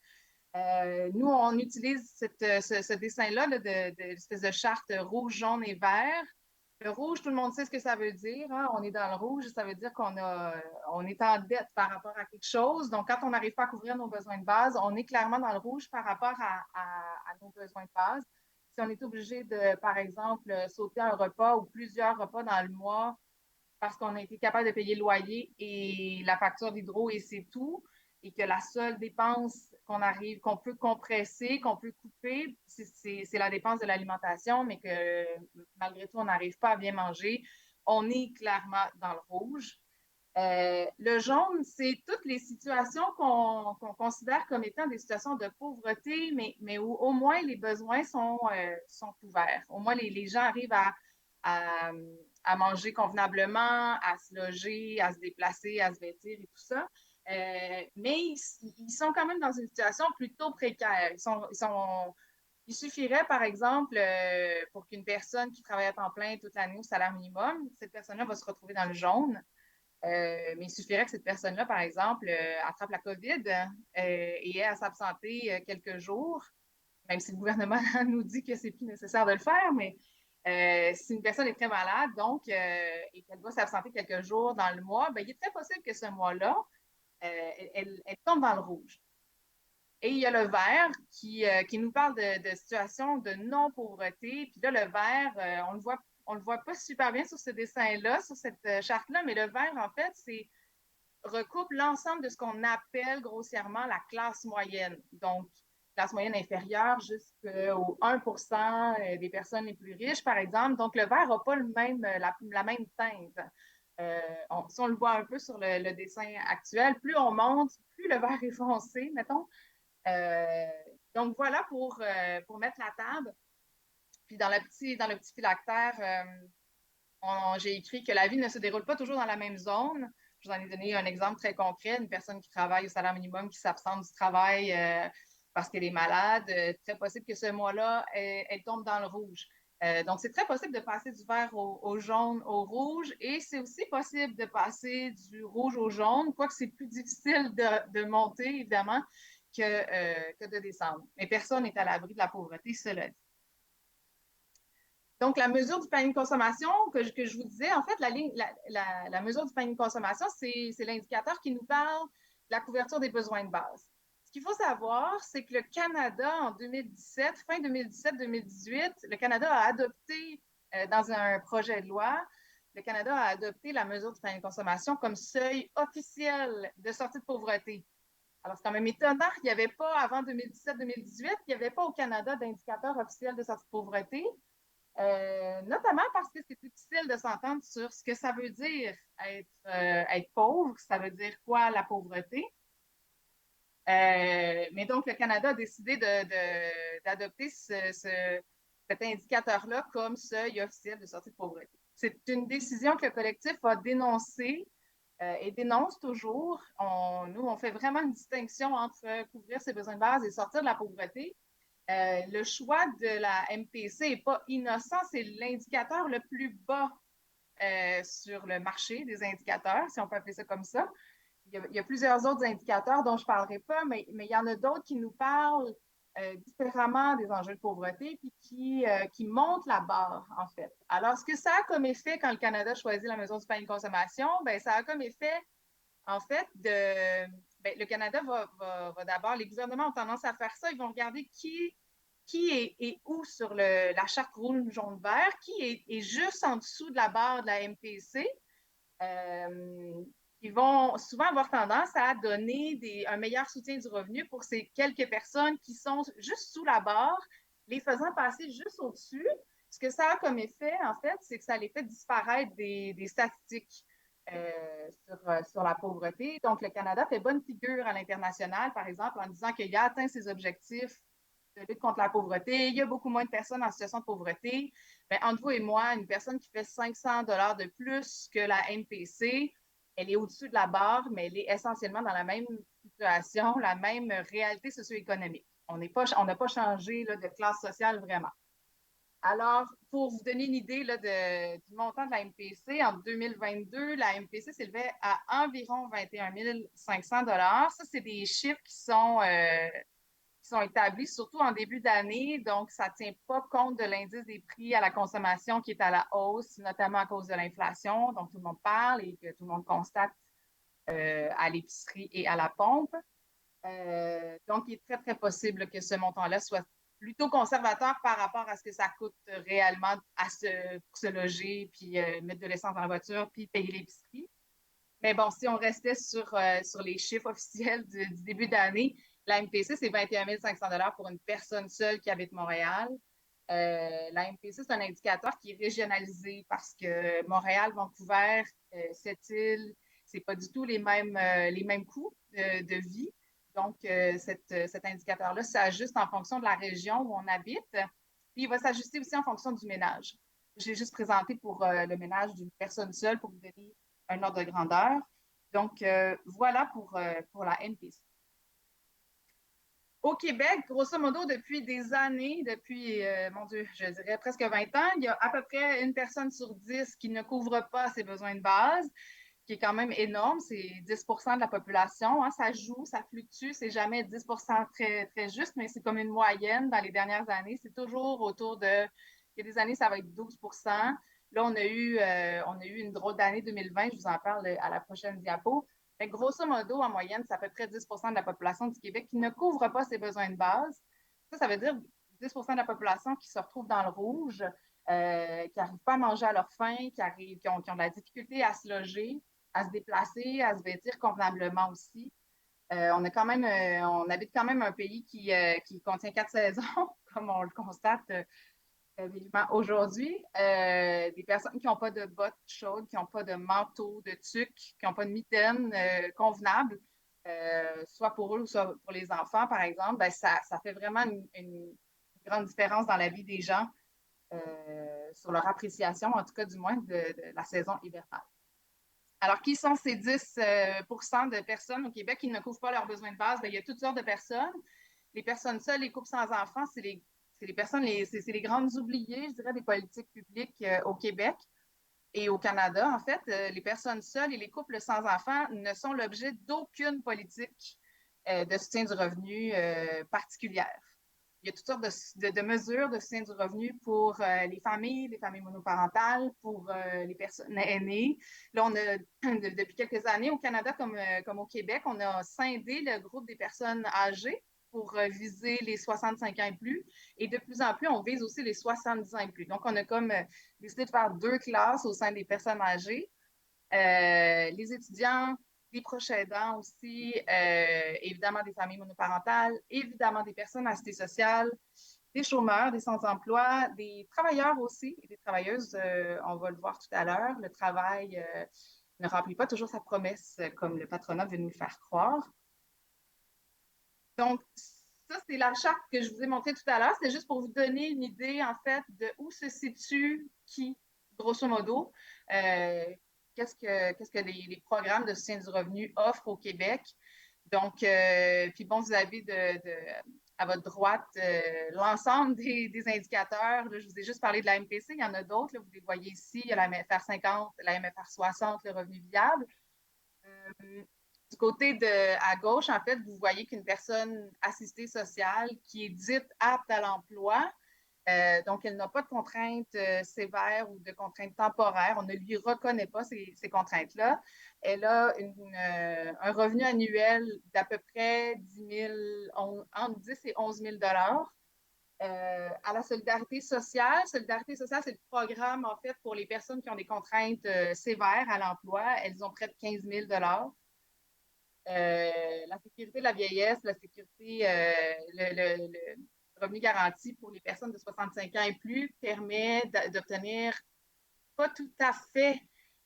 Nous, on utilise ce dessin-là de l'espèce de charte rouge, jaune et vert. Le rouge, tout le monde sait ce que ça veut dire. Hein? On est dans le rouge, ça veut dire on est en dette par rapport à quelque chose. Donc, quand on n'arrive pas à couvrir nos besoins de base, on est clairement dans le rouge par rapport à nos besoins de base. Si on est obligé de, par exemple, sauter un repas ou plusieurs repas dans le mois parce qu'on a été capable de payer le loyer et la facture d'hydro et c'est tout, et que la seule dépense qu'on peut compresser, qu'on peut couper, c'est la dépense de l'alimentation, mais que malgré tout, on n'arrive pas à bien manger, on est clairement dans le rouge. Le jaune, c'est toutes les situations qu'on considère comme étant des situations de pauvreté, mais où au moins les besoins sont couverts. Au moins, les gens arrivent à, à manger convenablement, à se loger, à se déplacer, à se vêtir et tout ça. Mais ils sont quand même dans une situation plutôt précaire. Il suffirait, par exemple, pour qu'une personne qui travaille à temps plein toute l'année au salaire minimum, cette personne-là va se retrouver dans le jaune. Mais il suffirait que cette personne-là, par exemple, attrape la COVID et ait à s'absenter quelques jours, même si le gouvernement nous dit que c'est plus nécessaire de le faire, mais si une personne est très malade, donc, et qu'elle doit s'absenter quelques jours dans le mois, ben, il est très possible que ce mois-là, elle tombe dans le rouge. Et il y a le vert qui nous parle de situations de non-pauvreté. Puis là, le vert, on le voit pas super bien sur ce dessin-là, sur cette charte-là, mais le vert, en fait, recoupe l'ensemble de ce qu'on appelle grossièrement la classe moyenne. Donc, classe moyenne inférieure jusqu'au 1% des personnes les plus riches, par exemple. Donc, le vert n'a pas la même teinte. Si on le voit un peu sur le dessin actuel, plus on monte, plus le vert est foncé, mettons. Euh, donc, voilà pour mettre la table. Puis, dans le petit phylactère, j'ai écrit que la vie ne se déroule pas toujours dans la même zone. Je vous en ai donné un exemple très concret, une personne qui travaille au salaire minimum, qui s'absente du travail parce qu'elle est malade. Très possible que ce mois-là, elle tombe dans le rouge. Donc, c'est très possible de passer du vert au jaune au rouge et c'est aussi possible de passer du rouge au jaune, quoique c'est plus difficile de monter, évidemment, que de descendre. Mais personne n'est à l'abri de la pauvreté, cela dit. Donc, la mesure du panier de consommation que je vous disais, en fait, la mesure du panier de consommation, c'est l'indicateur qui nous parle de la couverture des besoins de base. Ce qu'il faut savoir, c'est que le Canada, en 2017, fin 2017-2018, le Canada a adopté, dans un projet de loi, le Canada a adopté la mesure du panier de consommation comme seuil officiel de sortie de pauvreté. Alors, c'est quand même étonnant qu'il n'y avait pas, avant 2017-2018, il n'y avait pas au Canada d'indicateur officiel de sortie de pauvreté. Notamment parce que c'est difficile de s'entendre sur ce que ça veut dire être pauvre, ça veut dire quoi la pauvreté. Mais donc, le Canada a décidé d'adopter cet indicateur-là comme seuil officiel de sortie de pauvreté. C'est une décision que le collectif a dénoncée et dénonce toujours. Nous, on fait vraiment une distinction entre couvrir ses besoins de base et sortir de la pauvreté. Le choix de la MPC n'est pas innocent, c'est l'indicateur le plus bas sur le marché des indicateurs, si on peut appeler ça comme ça. Il y a plusieurs autres indicateurs dont je ne parlerai pas, mais il y en a d'autres qui nous parlent différemment des enjeux de pauvreté puis qui montent la barre, en fait. Alors, ce que ça a comme effet quand le Canada choisit la mesure du panier de consommation, ben, ça a comme effet, en fait, le Canada va d'abord, les gouvernements ont tendance à faire ça, ils vont regarder qui est où sur la charte rouge, jaune, vert, qui est juste en dessous de la barre de la MPC. Ils vont souvent avoir tendance à donner un meilleur soutien du revenu pour ces quelques personnes qui sont juste sous la barre, les faisant passer juste au-dessus. Ce que ça a comme effet, en fait, c'est que ça les fait disparaître des statistiques sur la pauvreté. Donc, le Canada fait bonne figure à l'international, par exemple, en disant qu'il a atteint ses objectifs de lutte contre la pauvreté. Il y a beaucoup moins de personnes en situation de pauvreté. Bien, entre vous et moi, une personne qui fait 500 $ de plus que la MPC, elle est au-dessus de la barre, mais elle est essentiellement dans la même situation, la même réalité socio-économique. On n'a pas changé là, de classe sociale vraiment. Alors, pour vous donner une idée là, du montant de la MPC, en 2022, la MPC s'élevait à environ 21 500 $. Ça, c'est des chiffres qui sont établis surtout en début d'année, donc ça ne tient pas compte de l'indice des prix à la consommation qui est à la hausse, notamment à cause de l'inflation, dont tout le monde parle et que tout le monde constate à l'épicerie et à la pompe. Donc, il est très, très possible que ce montant-là soit plutôt conservateur par rapport à ce que ça coûte réellement pour se loger, puis mettre de l'essence dans la voiture, puis payer l'épicerie. Mais bon, si on restait sur les chiffres officiels du début d'année, la MPC, c'est 21 500 $ pour une personne seule qui habite Montréal. La MPC, c'est un indicateur qui est régionalisé parce que Montréal, Vancouver, cette île, c'est pas du tout les mêmes coûts de vie. Donc, cet indicateur-là s'ajuste en fonction de la région où on habite. Puis, il va s'ajuster aussi en fonction du ménage. Je l'ai juste présenté pour le ménage d'une personne seule pour vous donner un ordre de grandeur. Donc, voilà pour la MPC. Au Québec, grosso modo, depuis des années, depuis, mon Dieu, je dirais presque 20 ans, il y a à peu près une personne sur 10 qui ne couvre pas ses besoins de base. qui est quand même énorme. C'est 10% de la population. Hein, ça joue, ça fluctue. C'est jamais 10% très, très juste, mais c'est comme une moyenne dans les dernières années. C'est toujours autour de... Il y a des années, ça va être 12%. Là, on a eu une drôle d'année 2020. Je vous en parle à la prochaine diapo. Mais grosso modo, en moyenne, c'est à peu près 10% de la population du Québec qui ne couvre pas ses besoins de base. Ça veut dire 10% de la population qui se retrouve dans le rouge, qui n'arrivent pas à manger à leur faim, qui ont de la difficulté à se loger, à se déplacer, à se vêtir convenablement aussi. On habite quand même un pays qui contient 4 saisons, comme on le constate aujourd'hui. Des personnes qui n'ont pas de bottes chaudes, qui n'ont pas de manteau, de tuque, qui n'ont pas de mitaine convenable, soit pour eux ou soit pour les enfants, par exemple, ben, ça fait vraiment une grande différence dans la vie des gens, sur leur appréciation, en tout cas du moins, de la saison hivernale. Alors, qui sont ces 10% de personnes au Québec qui ne couvrent pas leurs besoins de base? Bien, il y a toutes sortes de personnes. Les personnes seules, les couples sans enfants, c'est les grandes oubliées, je dirais, des politiques publiques au Québec et au Canada. En fait, les personnes seules et les couples sans enfants ne sont l'objet d'aucune politique de soutien du revenu particulière. Il y a toutes sortes de mesures de soutien du revenu pour les familles monoparentales, pour les personnes aînées. Là, on a, depuis quelques années, au Canada comme au Québec, on a scindé le groupe des personnes âgées pour viser les 65 ans et plus. Et de plus en plus, on vise aussi les 70 ans et plus. Donc, on a comme décidé de faire 2 classes au sein des personnes âgées. Les étudiants, des proches aidants aussi, évidemment des familles monoparentales, évidemment des personnes à cité sociale, des chômeurs, des sans-emploi, des travailleurs aussi, et des travailleuses, on va le voir tout à l'heure. Le travail ne remplit pas toujours sa promesse comme le patronat veut nous le faire croire. Donc, ça, c'est la charte que je vous ai montrée tout à l'heure. C'est juste pour vous donner une idée, en fait, de où se situe qui, grosso modo. Qu'est-ce que les programmes de soutien du revenu offrent au Québec. Donc, puis bon, vous avez à votre droite l'ensemble des indicateurs. Là, je vous ai juste parlé de la MPC, il y en a d'autres. Là, vous les voyez ici, il y a la MFR 50, la MFR 60, le revenu viable. Du côté à gauche, en fait, vous voyez qu'une personne assistée sociale qui est dite apte à l'emploi, donc elle n'a pas de contraintes sévères ou de contraintes temporaires, on ne lui reconnaît pas ces contraintes-là. Elle a un revenu annuel d'à peu près entre 10 et 11 000 à la solidarité sociale. Solidarité sociale, c'est le programme, en fait, pour les personnes qui ont des contraintes sévères à l'emploi. Elles ont près de 15 000 la sécurité de la vieillesse, la sécurité, le revenu garanti pour les personnes de 65 ans et plus permet d'obtenir pas tout à fait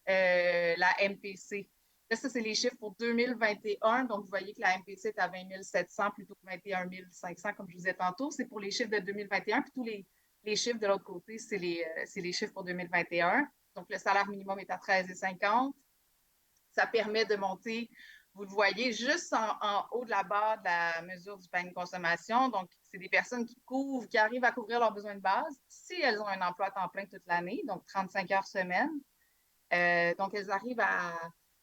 la MPC. Là, ça, c'est les chiffres pour 2021. Donc, vous voyez que la MPC est à 20 700 plutôt que 21 500, comme je vous disais tantôt. C'est pour les chiffres de 2021. Puis tous les chiffres de l'autre côté, c'est les chiffres pour 2021. Donc, le salaire minimum est à 13,50. Ça permet de monter, vous le voyez, juste en haut de la barre de la mesure du panier de consommation. Donc, c'est des personnes qui arrivent à couvrir leurs besoins de base si elles ont un emploi à temps plein toute l'année, donc 35 heures semaine. Donc, elles arrivent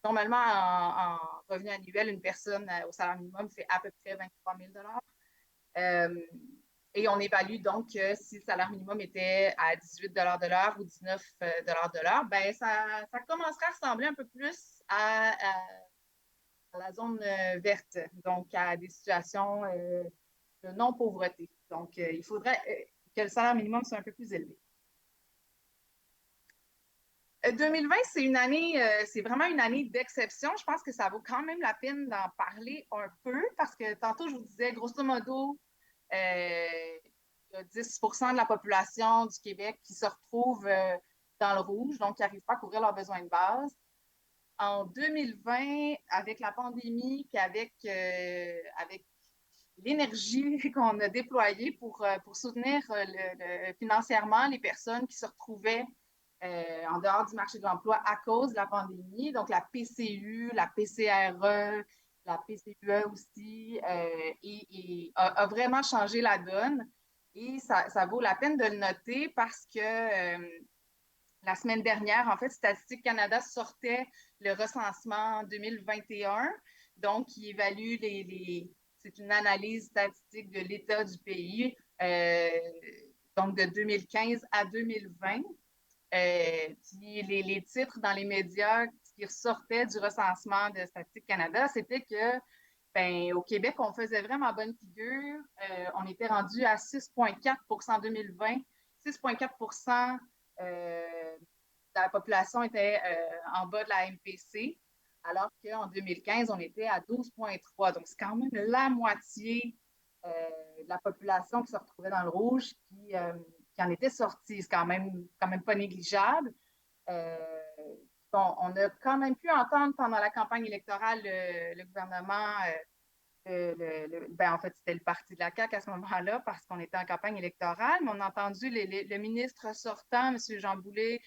normalement, en revenu annuel, une personne au salaire minimum fait à peu près 23 000 et on évalue donc que si le salaire minimum était à 18 de l'heure ou 19 de l'heure, ben ça commencerait à ressembler un peu plus à la zone verte, donc à des situations de non-pauvreté. Donc, il faudrait que le salaire minimum soit un peu plus élevé. 2020, c'est vraiment une année d'exception. Je pense que ça vaut quand même la peine d'en parler un peu parce que tantôt, je vous disais, grosso modo, il y a 10% de la population du Québec qui se retrouve dans le rouge, donc qui n'arrivent pas à couvrir leurs besoins de base. En 2020, avec la pandémie, puis avec l'énergie qu'on a déployée pour soutenir financièrement les personnes qui se retrouvaient en dehors du marché de l'emploi à cause de la pandémie. Donc, la PCU, la PCRE, la PCUE aussi, a vraiment changé la donne. Et ça vaut la peine de le noter parce que la semaine dernière, en fait, Statistique Canada sortait le recensement 2021, donc qui évalue c'est une analyse statistique de l'état du pays, donc de 2015 à 2020. Puis les titres dans les médias qui ressortaient du recensement de Statistique Canada, c'était que ben, au Québec, on faisait vraiment bonne figure. On était rendu à 6,4 en 2020. 6,4 de la population était en bas de la MPC, alors qu'en 2015, on était à 12,3. Donc, c'est quand même la moitié de la population qui se retrouvait dans le rouge qui en était sortie. C'est quand même pas négligeable. On a quand même pu entendre pendant la campagne électorale le gouvernement, en fait, c'était le parti de la CAQ à ce moment-là parce qu'on était en campagne électorale, mais on a entendu le ministre sortant, M. Jean Boulet,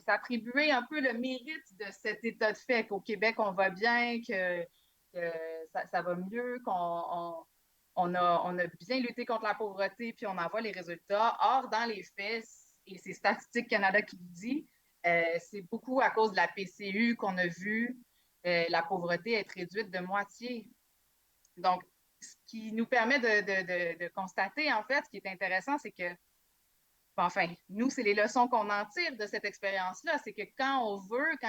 s'attribuer un peu le mérite de cet état de fait qu'au Québec, on va bien, que ça va mieux, on a bien lutté contre la pauvreté, puis on en voit les résultats. Or, dans les faits, et c'est Statistique Canada qui le dit, c'est beaucoup à cause de la PCU qu'on a vu la pauvreté être réduite de moitié. Donc, ce qui nous permet de constater, en fait, ce qui est intéressant, c'est que, enfin, nous, c'est les leçons qu'on en tire de cette expérience-là, c'est que quand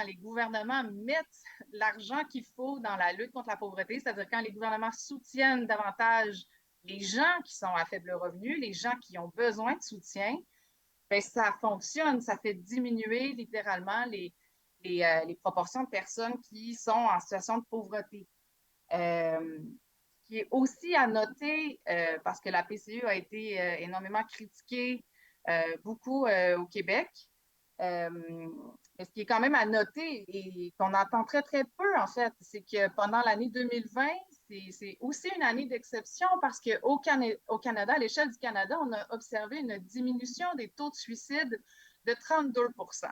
les gouvernements mettent l'argent qu'il faut dans la lutte contre la pauvreté, c'est-à-dire quand les gouvernements soutiennent davantage les gens qui sont à faible revenu, les gens qui ont besoin de soutien, bien, ça fonctionne, ça fait diminuer littéralement les proportions de personnes qui sont en situation de pauvreté. Ce qui est aussi à noter, parce que la PCU a été énormément critiquée beaucoup au Québec, mais ce qui est quand même à noter et qu'on entend très, très peu, en fait, c'est que pendant l'année 2020, c'est aussi une année d'exception parce qu'au Canada, à l'échelle du Canada, on a observé une diminution des taux de suicide de 32 %.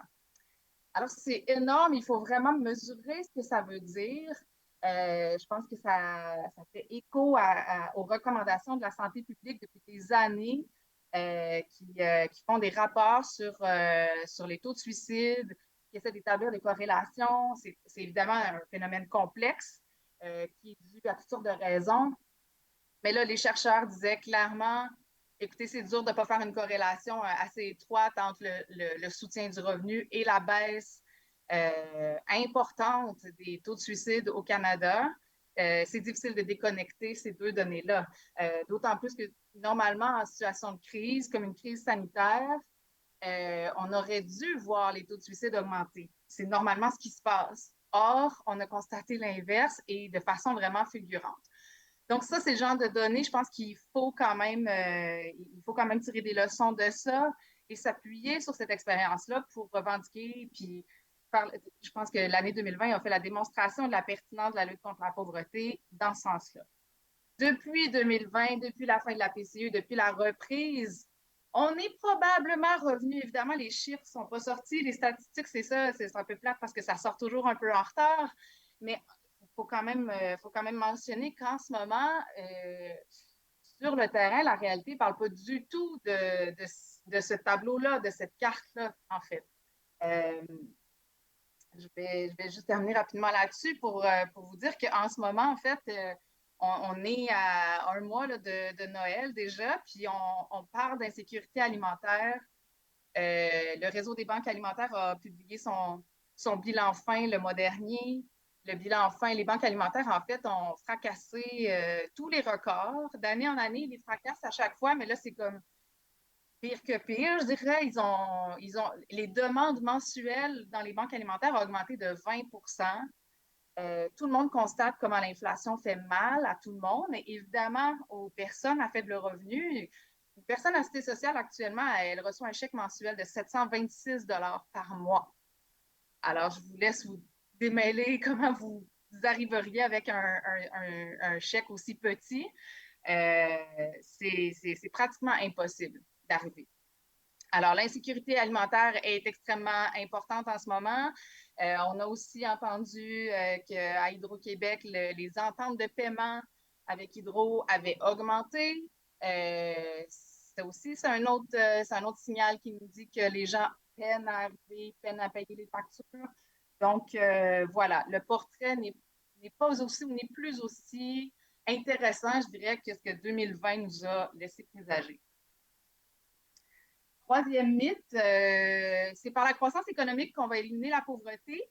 Alors, c'est énorme. Il faut vraiment mesurer ce que ça veut dire. Je pense que ça fait écho aux recommandations de la santé publique depuis des années qui font des rapports sur les taux de suicide, qui essaient d'établir des corrélations. C'est évidemment un phénomène complexe qui est dû à toutes sortes de raisons. Mais là, les chercheurs disaient clairement, écoutez, c'est dur de ne pas faire une corrélation assez étroite entre le soutien du revenu et la baisse importante des taux de suicide au Canada. C'est difficile de déconnecter ces deux données-là. D'autant plus que normalement, en situation de crise, comme une crise sanitaire, on aurait dû voir les taux de suicide augmenter. C'est normalement ce qui se passe. Or, on a constaté l'inverse et de façon vraiment fulgurante. Donc ça, c'est le genre de données, je pense qu'il faut quand même tirer des leçons de ça et s'appuyer sur cette expérience-là pour revendiquer. Puis, je pense que l'année 2020 a fait la démonstration de la pertinence de la lutte contre la pauvreté dans ce sens-là. Depuis 2020, depuis la fin de la PCU, depuis la reprise, on est probablement revenu. Évidemment, les chiffres ne sont pas sortis. Les statistiques, c'est un peu plate parce que ça sort toujours un peu en retard. Mais il faut quand même mentionner qu'en ce moment, sur le terrain, la réalité ne parle pas du tout de ce tableau-là, de cette carte-là, en fait. Je vais juste terminer rapidement là-dessus pour vous dire qu'en ce moment, en fait, on est à un mois là, de Noël déjà, puis on parle d'insécurité alimentaire. Le réseau des banques alimentaires a publié son bilan fin le mois dernier. Le bilan fin, les banques alimentaires, en fait, ont fracassé tous les records. D'année en année, ils les fracassent à chaque fois, mais là, c'est comme pire que pire, je dirais. Les demandes mensuelles dans les banques alimentaires ont augmenté de 20 %. Tout le monde constate comment l'inflation fait mal à tout le monde, et évidemment aux personnes à faible revenu. Une personne à cité sociale actuellement, elle reçoit un chèque mensuel de 726 $ par mois. Alors, je vous laisse vous démêler comment vous arriveriez avec un chèque aussi petit. C'est pratiquement impossible d'arriver. Alors, l'insécurité alimentaire est extrêmement importante en ce moment. On a aussi entendu qu'à Hydro-Québec, les ententes de paiement avec Hydro avaient augmenté. c'est un autre signal qui nous dit que les gens peinent à arriver, peinent à payer les factures. Donc, voilà, le portrait n'est plus aussi intéressant, je dirais, que ce que 2020 nous a laissé présager. Troisième mythe, c'est par la croissance économique qu'on va éliminer la pauvreté.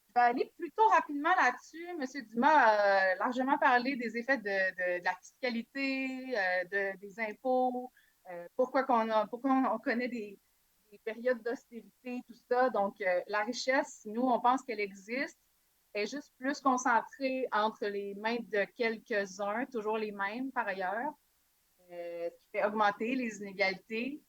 Je vais aller plutôt rapidement là-dessus. M. Dumas a largement parlé des effets de la fiscalité, des impôts, pourquoi on connaît des périodes d'austérité, tout ça. Donc, la richesse, nous, on pense qu'elle existe, est juste plus concentrée entre les mains de quelques-uns, toujours les mêmes par ailleurs, ce qui fait augmenter les inégalités.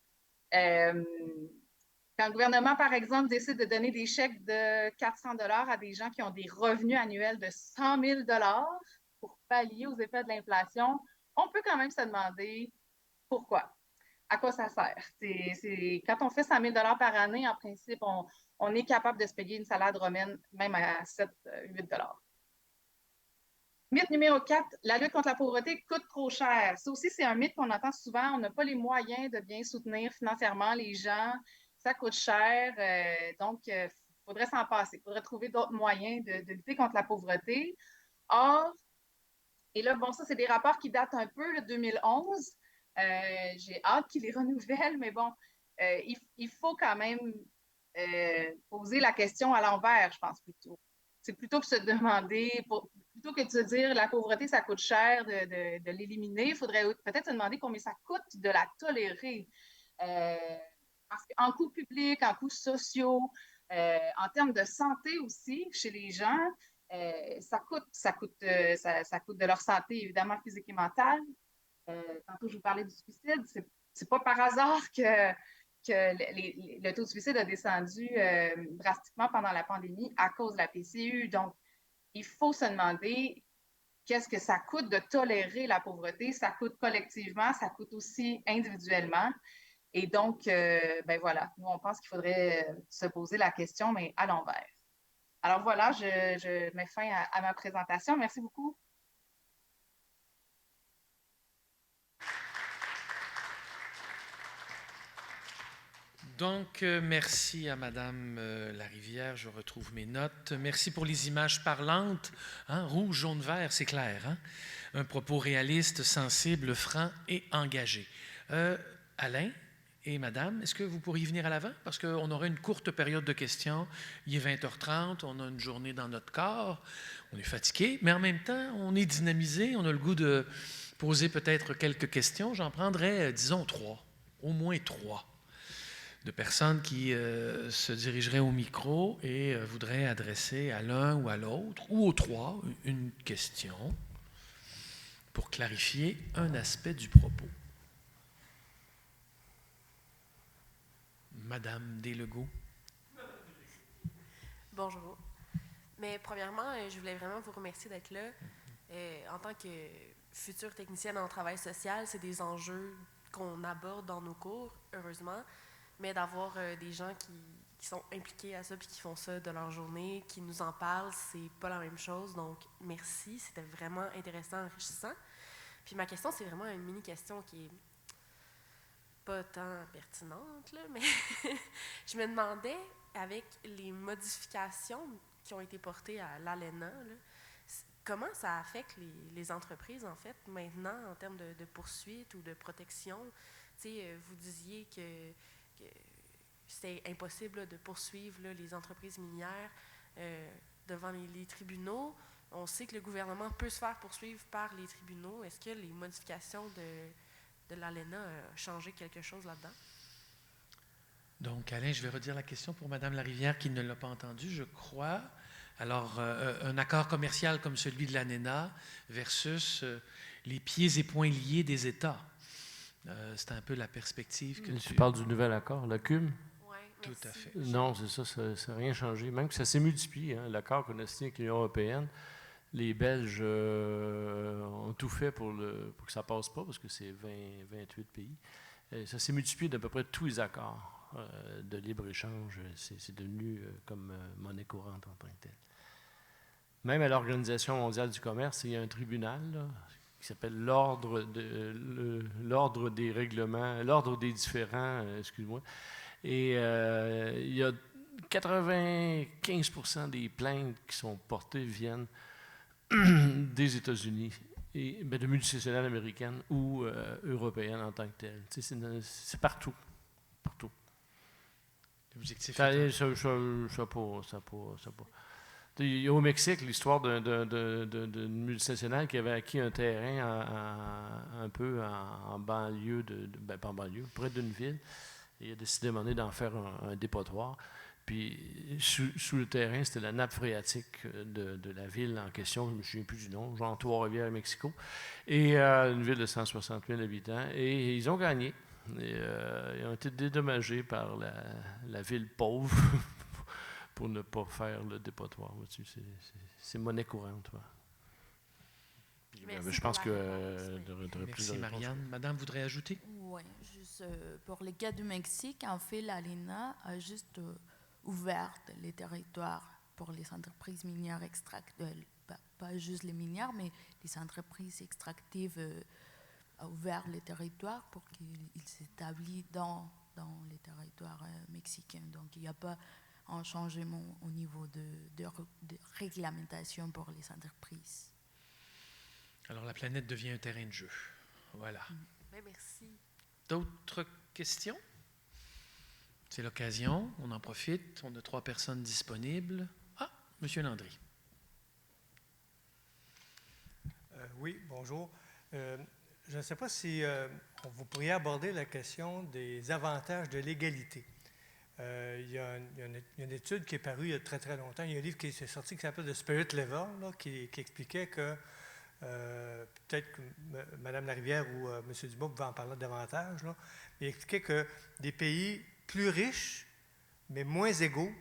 Quand le gouvernement, par exemple, décide de donner des chèques de 400 $ à des gens qui ont des revenus annuels de 100 000 $ pour pallier aux effets de l'inflation, on peut quand même se demander pourquoi. À quoi ça sert? Quand on fait 100 000 $ par année, en principe, on est capable de se payer une salade romaine même à 7-8 $. Mythe numéro 4, la lutte contre la pauvreté coûte trop cher. Ça aussi, c'est un mythe qu'on entend souvent. On n'a pas les moyens de bien soutenir financièrement les gens. Ça coûte cher. Donc, il faudrait s'en passer. Il faudrait trouver d'autres moyens de lutter contre la pauvreté. Or, et là, bon, ça, c'est des rapports qui datent un peu de 2011. J'ai hâte qu'ils les renouvellent, mais bon, il faut quand même poser la question à l'envers, je pense plutôt. C'est plutôt que se demander, plutôt que de se dire la pauvreté, ça coûte cher de l'éliminer, il faudrait peut-être se demander combien ça coûte de la tolérer. Parce qu'en coûts publics, en coûts sociaux, en termes de santé aussi, chez les gens, ça coûte de leur santé, évidemment, physique et mentale. Tantôt, je vous parlais du suicide. C'est pas par hasard que le taux de suicide a descendu drastiquement pendant la pandémie à cause de la PCU. Donc, il faut se demander qu'est-ce que ça coûte de tolérer la pauvreté. Ça coûte collectivement, ça coûte aussi individuellement. Et donc, ben voilà, nous, on pense qu'il faudrait se poser la question, mais à l'envers. Alors voilà, je mets fin à ma présentation. Merci beaucoup. Donc, merci à Madame Larivière. Je retrouve mes notes. Merci pour les images parlantes. Hein? Rouge, jaune, vert, c'est clair. Hein? Un propos réaliste, sensible, franc et engagé. Alain et Madame, est-ce que vous pourriez venir à l'avant? Parce qu'on aura une courte période de questions. Il est 20h30, on a une journée dans notre corps. On est fatigué, mais en même temps, on est dynamisé. On a le goût de poser peut-être quelques questions. J'en prendrai, disons, 3, au moins 3. De personnes qui se dirigeraient au micro et voudraient adresser à l'un ou à l'autre, ou aux trois, une question pour clarifier un aspect du propos. Madame Deslegault. Bonjour. Mais premièrement, je voulais vraiment vous remercier d'être là. En tant que future technicienne en travail social, c'est des enjeux qu'on aborde dans nos cours, heureusement. Mais d'avoir des gens qui sont impliqués à ça puis qui font ça de leur journée, qui nous en parlent, c'est pas la même chose. Donc, merci. C'était vraiment intéressant, enrichissant. Puis ma question, c'est vraiment une mini-question qui est pas tant pertinente, là, mais je me demandais, avec les modifications qui ont été portées à l'ALENA, là, comment ça affecte les entreprises, en fait, maintenant, en termes de poursuite ou de protection? Tu sais, vous disiez que c'était impossible là, de poursuivre là, les entreprises minières devant les tribunaux. On sait que le gouvernement peut se faire poursuivre par les tribunaux. Est-ce que les modifications de l'ALENA ont changé quelque chose là-dedans? Donc, Alain, je vais redire la question pour Mme Larivière qui ne l'a pas entendue, je crois. Alors, un accord commercial comme celui de l'ANENA versus les pieds et poings liés des États. C'est un peu la perspective que tu parles du nouvel accord, la CUM? Oui, Tout à fait. Non, c'est ça n'a rien changé. Même que ça s'est multiplié. Hein, l'accord qu'on a signé avec l'Union européenne, les Belges ont tout fait pour que ça ne passe pas, parce que c'est 28 pays. Et ça s'est multiplié d'à peu près tous les accords de libre-échange. C'est devenu comme monnaie courante en tant que telle. Même à l'Organisation mondiale du commerce, il y a un tribunal là, qui s'appelle l'ordre des règlements, l'ordre des différends, excuse-moi. Et il y a 95% des plaintes qui sont portées viennent des États-Unis, et de multinationales américaines ou européennes en tant que telles. C'est partout. Partout. L'objectif Ça étant- pas. Il y a au Mexique l'histoire d'une multinationale qui avait acquis un terrain un peu en banlieue, pas en banlieue, près d'une ville. Et il a décidé à un moment donné d'en faire un dépotoir. Puis sous le terrain, c'était la nappe phréatique de la ville en question, je ne me souviens plus du nom, genre Trois-Rivières, Mexico. Et une ville de 160 000 habitants. Et ils ont gagné. Et, ils ont été dédommagés par la ville pauvre pour ne pas faire le dépotoir. C'est monnaie courante. Je pense que Merci, Marianne. Madame voudrait ajouter? Oui, juste pour les cas du Mexique, en fait, l'ALENA a juste ouvert les territoires pour les entreprises minières extractives, pas juste les minières, mais les entreprises extractives a ouvert les territoires pour qu'ils s'établissent dans les territoires mexicains. Donc, il n'y a pas un changement au niveau de réglementation pour les entreprises. Alors, la planète devient un terrain de jeu. Voilà. Merci. D'autres questions? C'est l'occasion, on en profite. On a 3 personnes disponibles. Ah, M. Landry. Oui, bonjour. Je ne sais pas si vous pourriez aborder la question des avantages de l'égalité. Il y a une étude qui est parue il y a très, très longtemps. Il y a un livre qui est sorti qui s'appelle The Spirit Level, là, qui expliquait que peut-être que Mme Larivière ou M. Dubois pouvaient en parler davantage, là, mais il expliquait que des pays plus riches, mais moins égaux,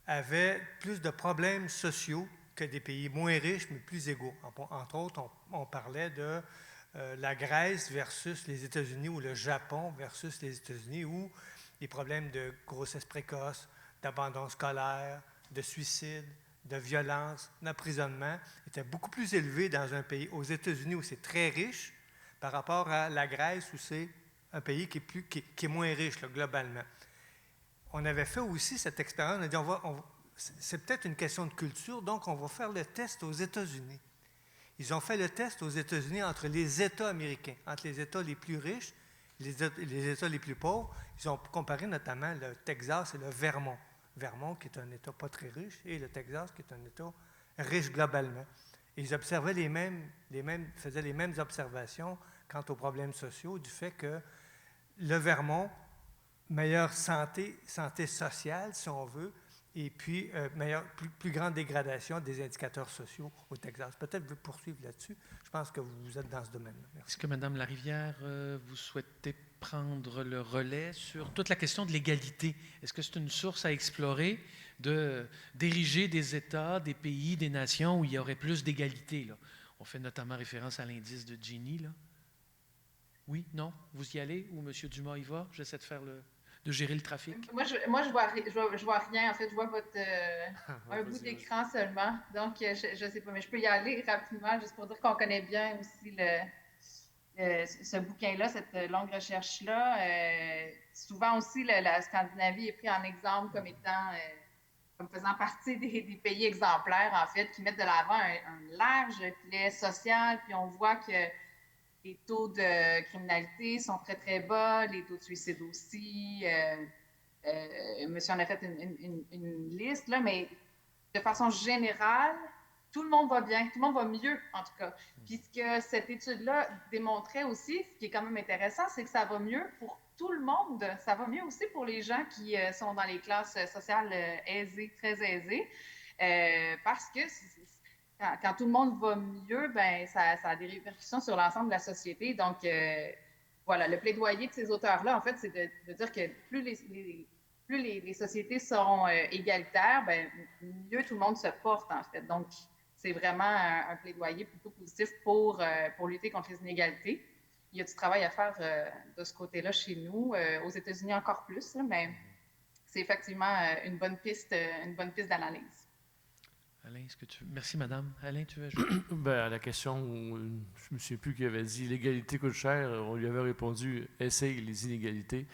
avaient plus de problèmes sociaux que des pays moins riches, mais plus égaux. Entre autres, on parlait de la Grèce versus les États-Unis ou le Japon versus les États-Unis, où les problèmes de grossesse précoce, d'abandon scolaire, de suicide, de violence, d'emprisonnement étaient beaucoup plus élevés dans un pays, aux États-Unis où c'est très riche, par rapport à la Grèce où c'est un pays qui est moins riche là, globalement. On avait fait aussi cette expérience, on a dit c'est peut-être une question de culture, donc on va faire le test aux États-Unis. Ils ont fait le test aux États-Unis entre les États américains, entre les États les plus riches et les États les plus pauvres. Ils ont comparé notamment le Texas et le Vermont. Vermont, qui est un État pas très riche, et le Texas, qui est un État riche globalement. Et ils observaient faisaient les mêmes observations quant aux problèmes sociaux, du fait que le Vermont, meilleure santé sociale, si on veut, et puis plus grande dégradation des indicateurs sociaux au Texas. Peut-être vous poursuivre là-dessus. Je pense que vous êtes dans ce domaine-là. Merci. Est-ce que Mme Larivière, vous souhaitez prendre le relais sur toute la question de l'égalité? Est-ce que c'est une source à explorer d'ériger des États, des pays, des nations où il y aurait plus d'égalité, là? On fait notamment référence à l'indice de Gini, là. Oui, non? Vous y allez ou M. Dumas y va? J'essaie de gérer le trafic. Moi, je vois rien. En fait, je vois un bout d'écran seulement. Donc, je ne sais pas, mais je peux y aller rapidement, juste pour dire qu'on connaît bien aussi ce bouquin-là, cette longue recherche-là. Souvent aussi, la Scandinavie est prise en exemple comme étant, comme faisant partie des pays exemplaires, en fait, qui mettent de l'avant un large filet social, puis on voit que les taux de criminalité sont très, très bas, les taux de suicide aussi. Monsieur en a fait une liste, là, mais de façon générale, tout le monde va bien, tout le monde va mieux, en tout cas. Puis ce que cette étude-là démontrait aussi, ce qui est quand même intéressant, c'est que ça va mieux pour tout le monde. Ça va mieux aussi pour les gens qui sont dans les classes sociales aisées, très aisées, parce que quand tout le monde va mieux, ben ça a des répercussions sur l'ensemble de la société. Donc, voilà, le plaidoyer de ces auteurs-là, en fait, c'est de dire que plus les sociétés seront égalitaires, ben, mieux tout le monde se porte, en fait. Donc, c'est vraiment un plaidoyer plutôt positif pour lutter contre les inégalités. Il y a du travail à faire de ce côté-là chez nous, aux États-Unis encore plus, là, mais c'est effectivement une bonne piste d'analyse. Alain, est-ce que tu veux? Merci, madame. Alain, tu veux ajouter? À la question, je ne me souviens plus qui avait dit « l'égalité coûte cher », on lui avait répondu « essaye les inégalités ».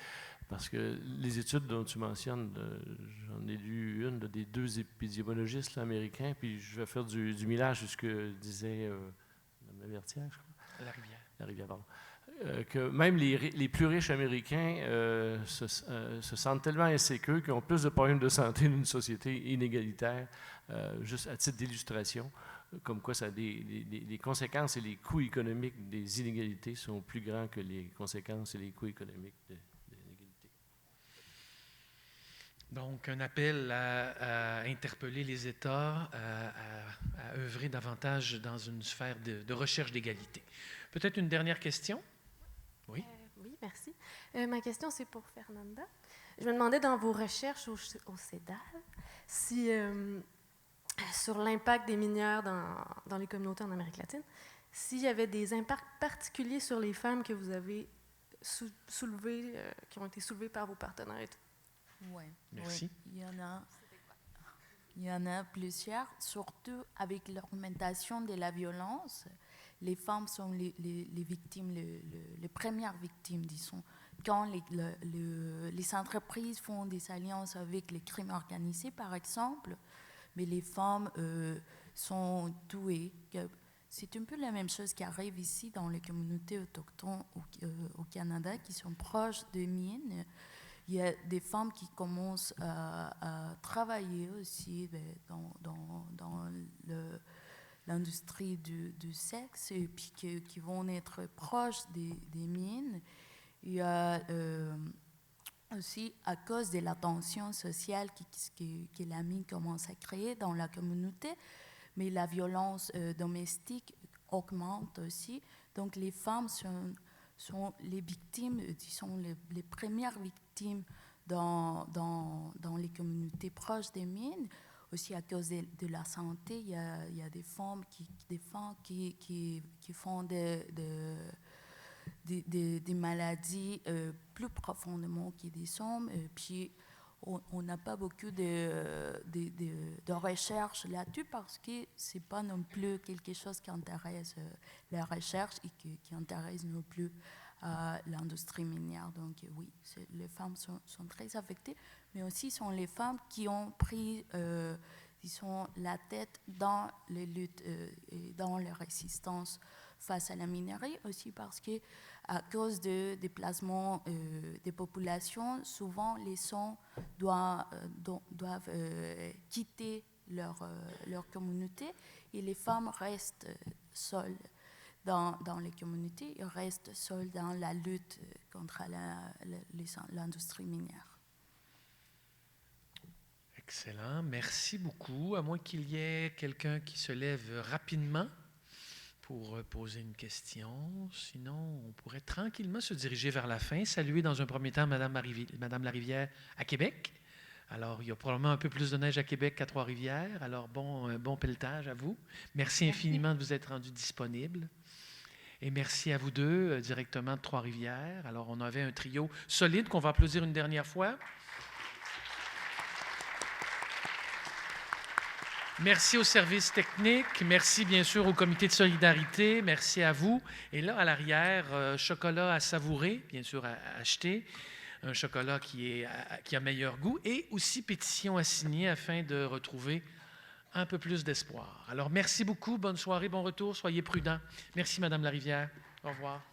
Parce que les études dont tu mentionnes, j'en ai lu une des 2 épidémiologistes là, américains, puis je vais faire du millage sur ce que disait Mme Lavertière, je crois. La Rivière, pardon. Que même les plus riches américains se sentent tellement insécures qu'ils ont plus de problèmes de santé d'une société inégalitaire, juste à titre d'illustration, comme quoi ça a les conséquences et les coûts économiques des inégalités sont plus grands que les conséquences et les coûts économiques des inégalités. Donc, un appel à interpeller les États à œuvrer davantage dans une sphère de recherche d'égalité. Peut-être une dernière question? Oui. Oui, merci. Ma question, c'est pour Fernanda. Je me demandais dans vos recherches au CEDAL si, sur l'impact des mineurs dans les communautés en Amérique latine, s'il y avait des impacts particuliers sur les femmes que vous avez soulevés, qui ont été soulevés par vos partenaires. Oui. Merci. Oui. Il y en a plusieurs, surtout avec l'augmentation de la violence. Les femmes sont les victimes, les premières victimes, disons. Quand les entreprises font des alliances avec les crimes organisés, par exemple, mais les femmes sont tuées. C'est un peu la même chose qui arrive ici dans les communautés autochtones au Canada qui sont proches des mines. Il y a des femmes qui commencent à travailler aussi dans l'industrie du sexe et puis qui vont être proches des mines. Il y a aussi à cause de la tension sociale que la mine commence à créer dans la communauté, mais la violence domestique augmente aussi. Donc les femmes sont les victimes, disons les premières victimes dans les communautés proches des mines. Aussi à cause de la santé, il y a des femmes qui font des maladies plus profondément que des hommes. Puis on n'a pas beaucoup de recherche là-dessus parce que ce n'est pas non plus quelque chose qui intéresse la recherche et qui intéresse non plus l'industrie minière. Donc oui, les femmes sont très affectées, mais aussi sont les femmes qui ont pris disons, la tête dans les luttes et dans les résistances face à la minerie, aussi parce que à cause de déplacement des populations, souvent les gens doivent quitter leur communauté et les femmes restent seules dans les communautés, ils restent seules dans la lutte contre l'industrie minière. Excellent, merci beaucoup. À moins qu'il y ait quelqu'un qui se lève rapidement pour poser une question. Sinon, on pourrait tranquillement se diriger vers la fin. Saluer dans un premier temps Madame Larivière à Québec. Alors, il y a probablement un peu plus de neige à Québec qu'à Trois-Rivières. Alors, bon pelletage à vous. Merci infiniment de vous être rendu disponible. Et merci à vous deux, directement de Trois-Rivières. Alors, on avait un trio solide qu'on va applaudir une dernière fois. Merci au service technique, merci bien sûr au comité de solidarité, merci à vous. Et là, à l'arrière, chocolat à savourer, bien sûr à acheter, un chocolat qui a meilleur goût, et aussi pétition à signer afin de retrouver un peu plus d'espoir. Alors, merci beaucoup, bonne soirée, bon retour, soyez prudents. Merci, Madame Larivière. Au revoir.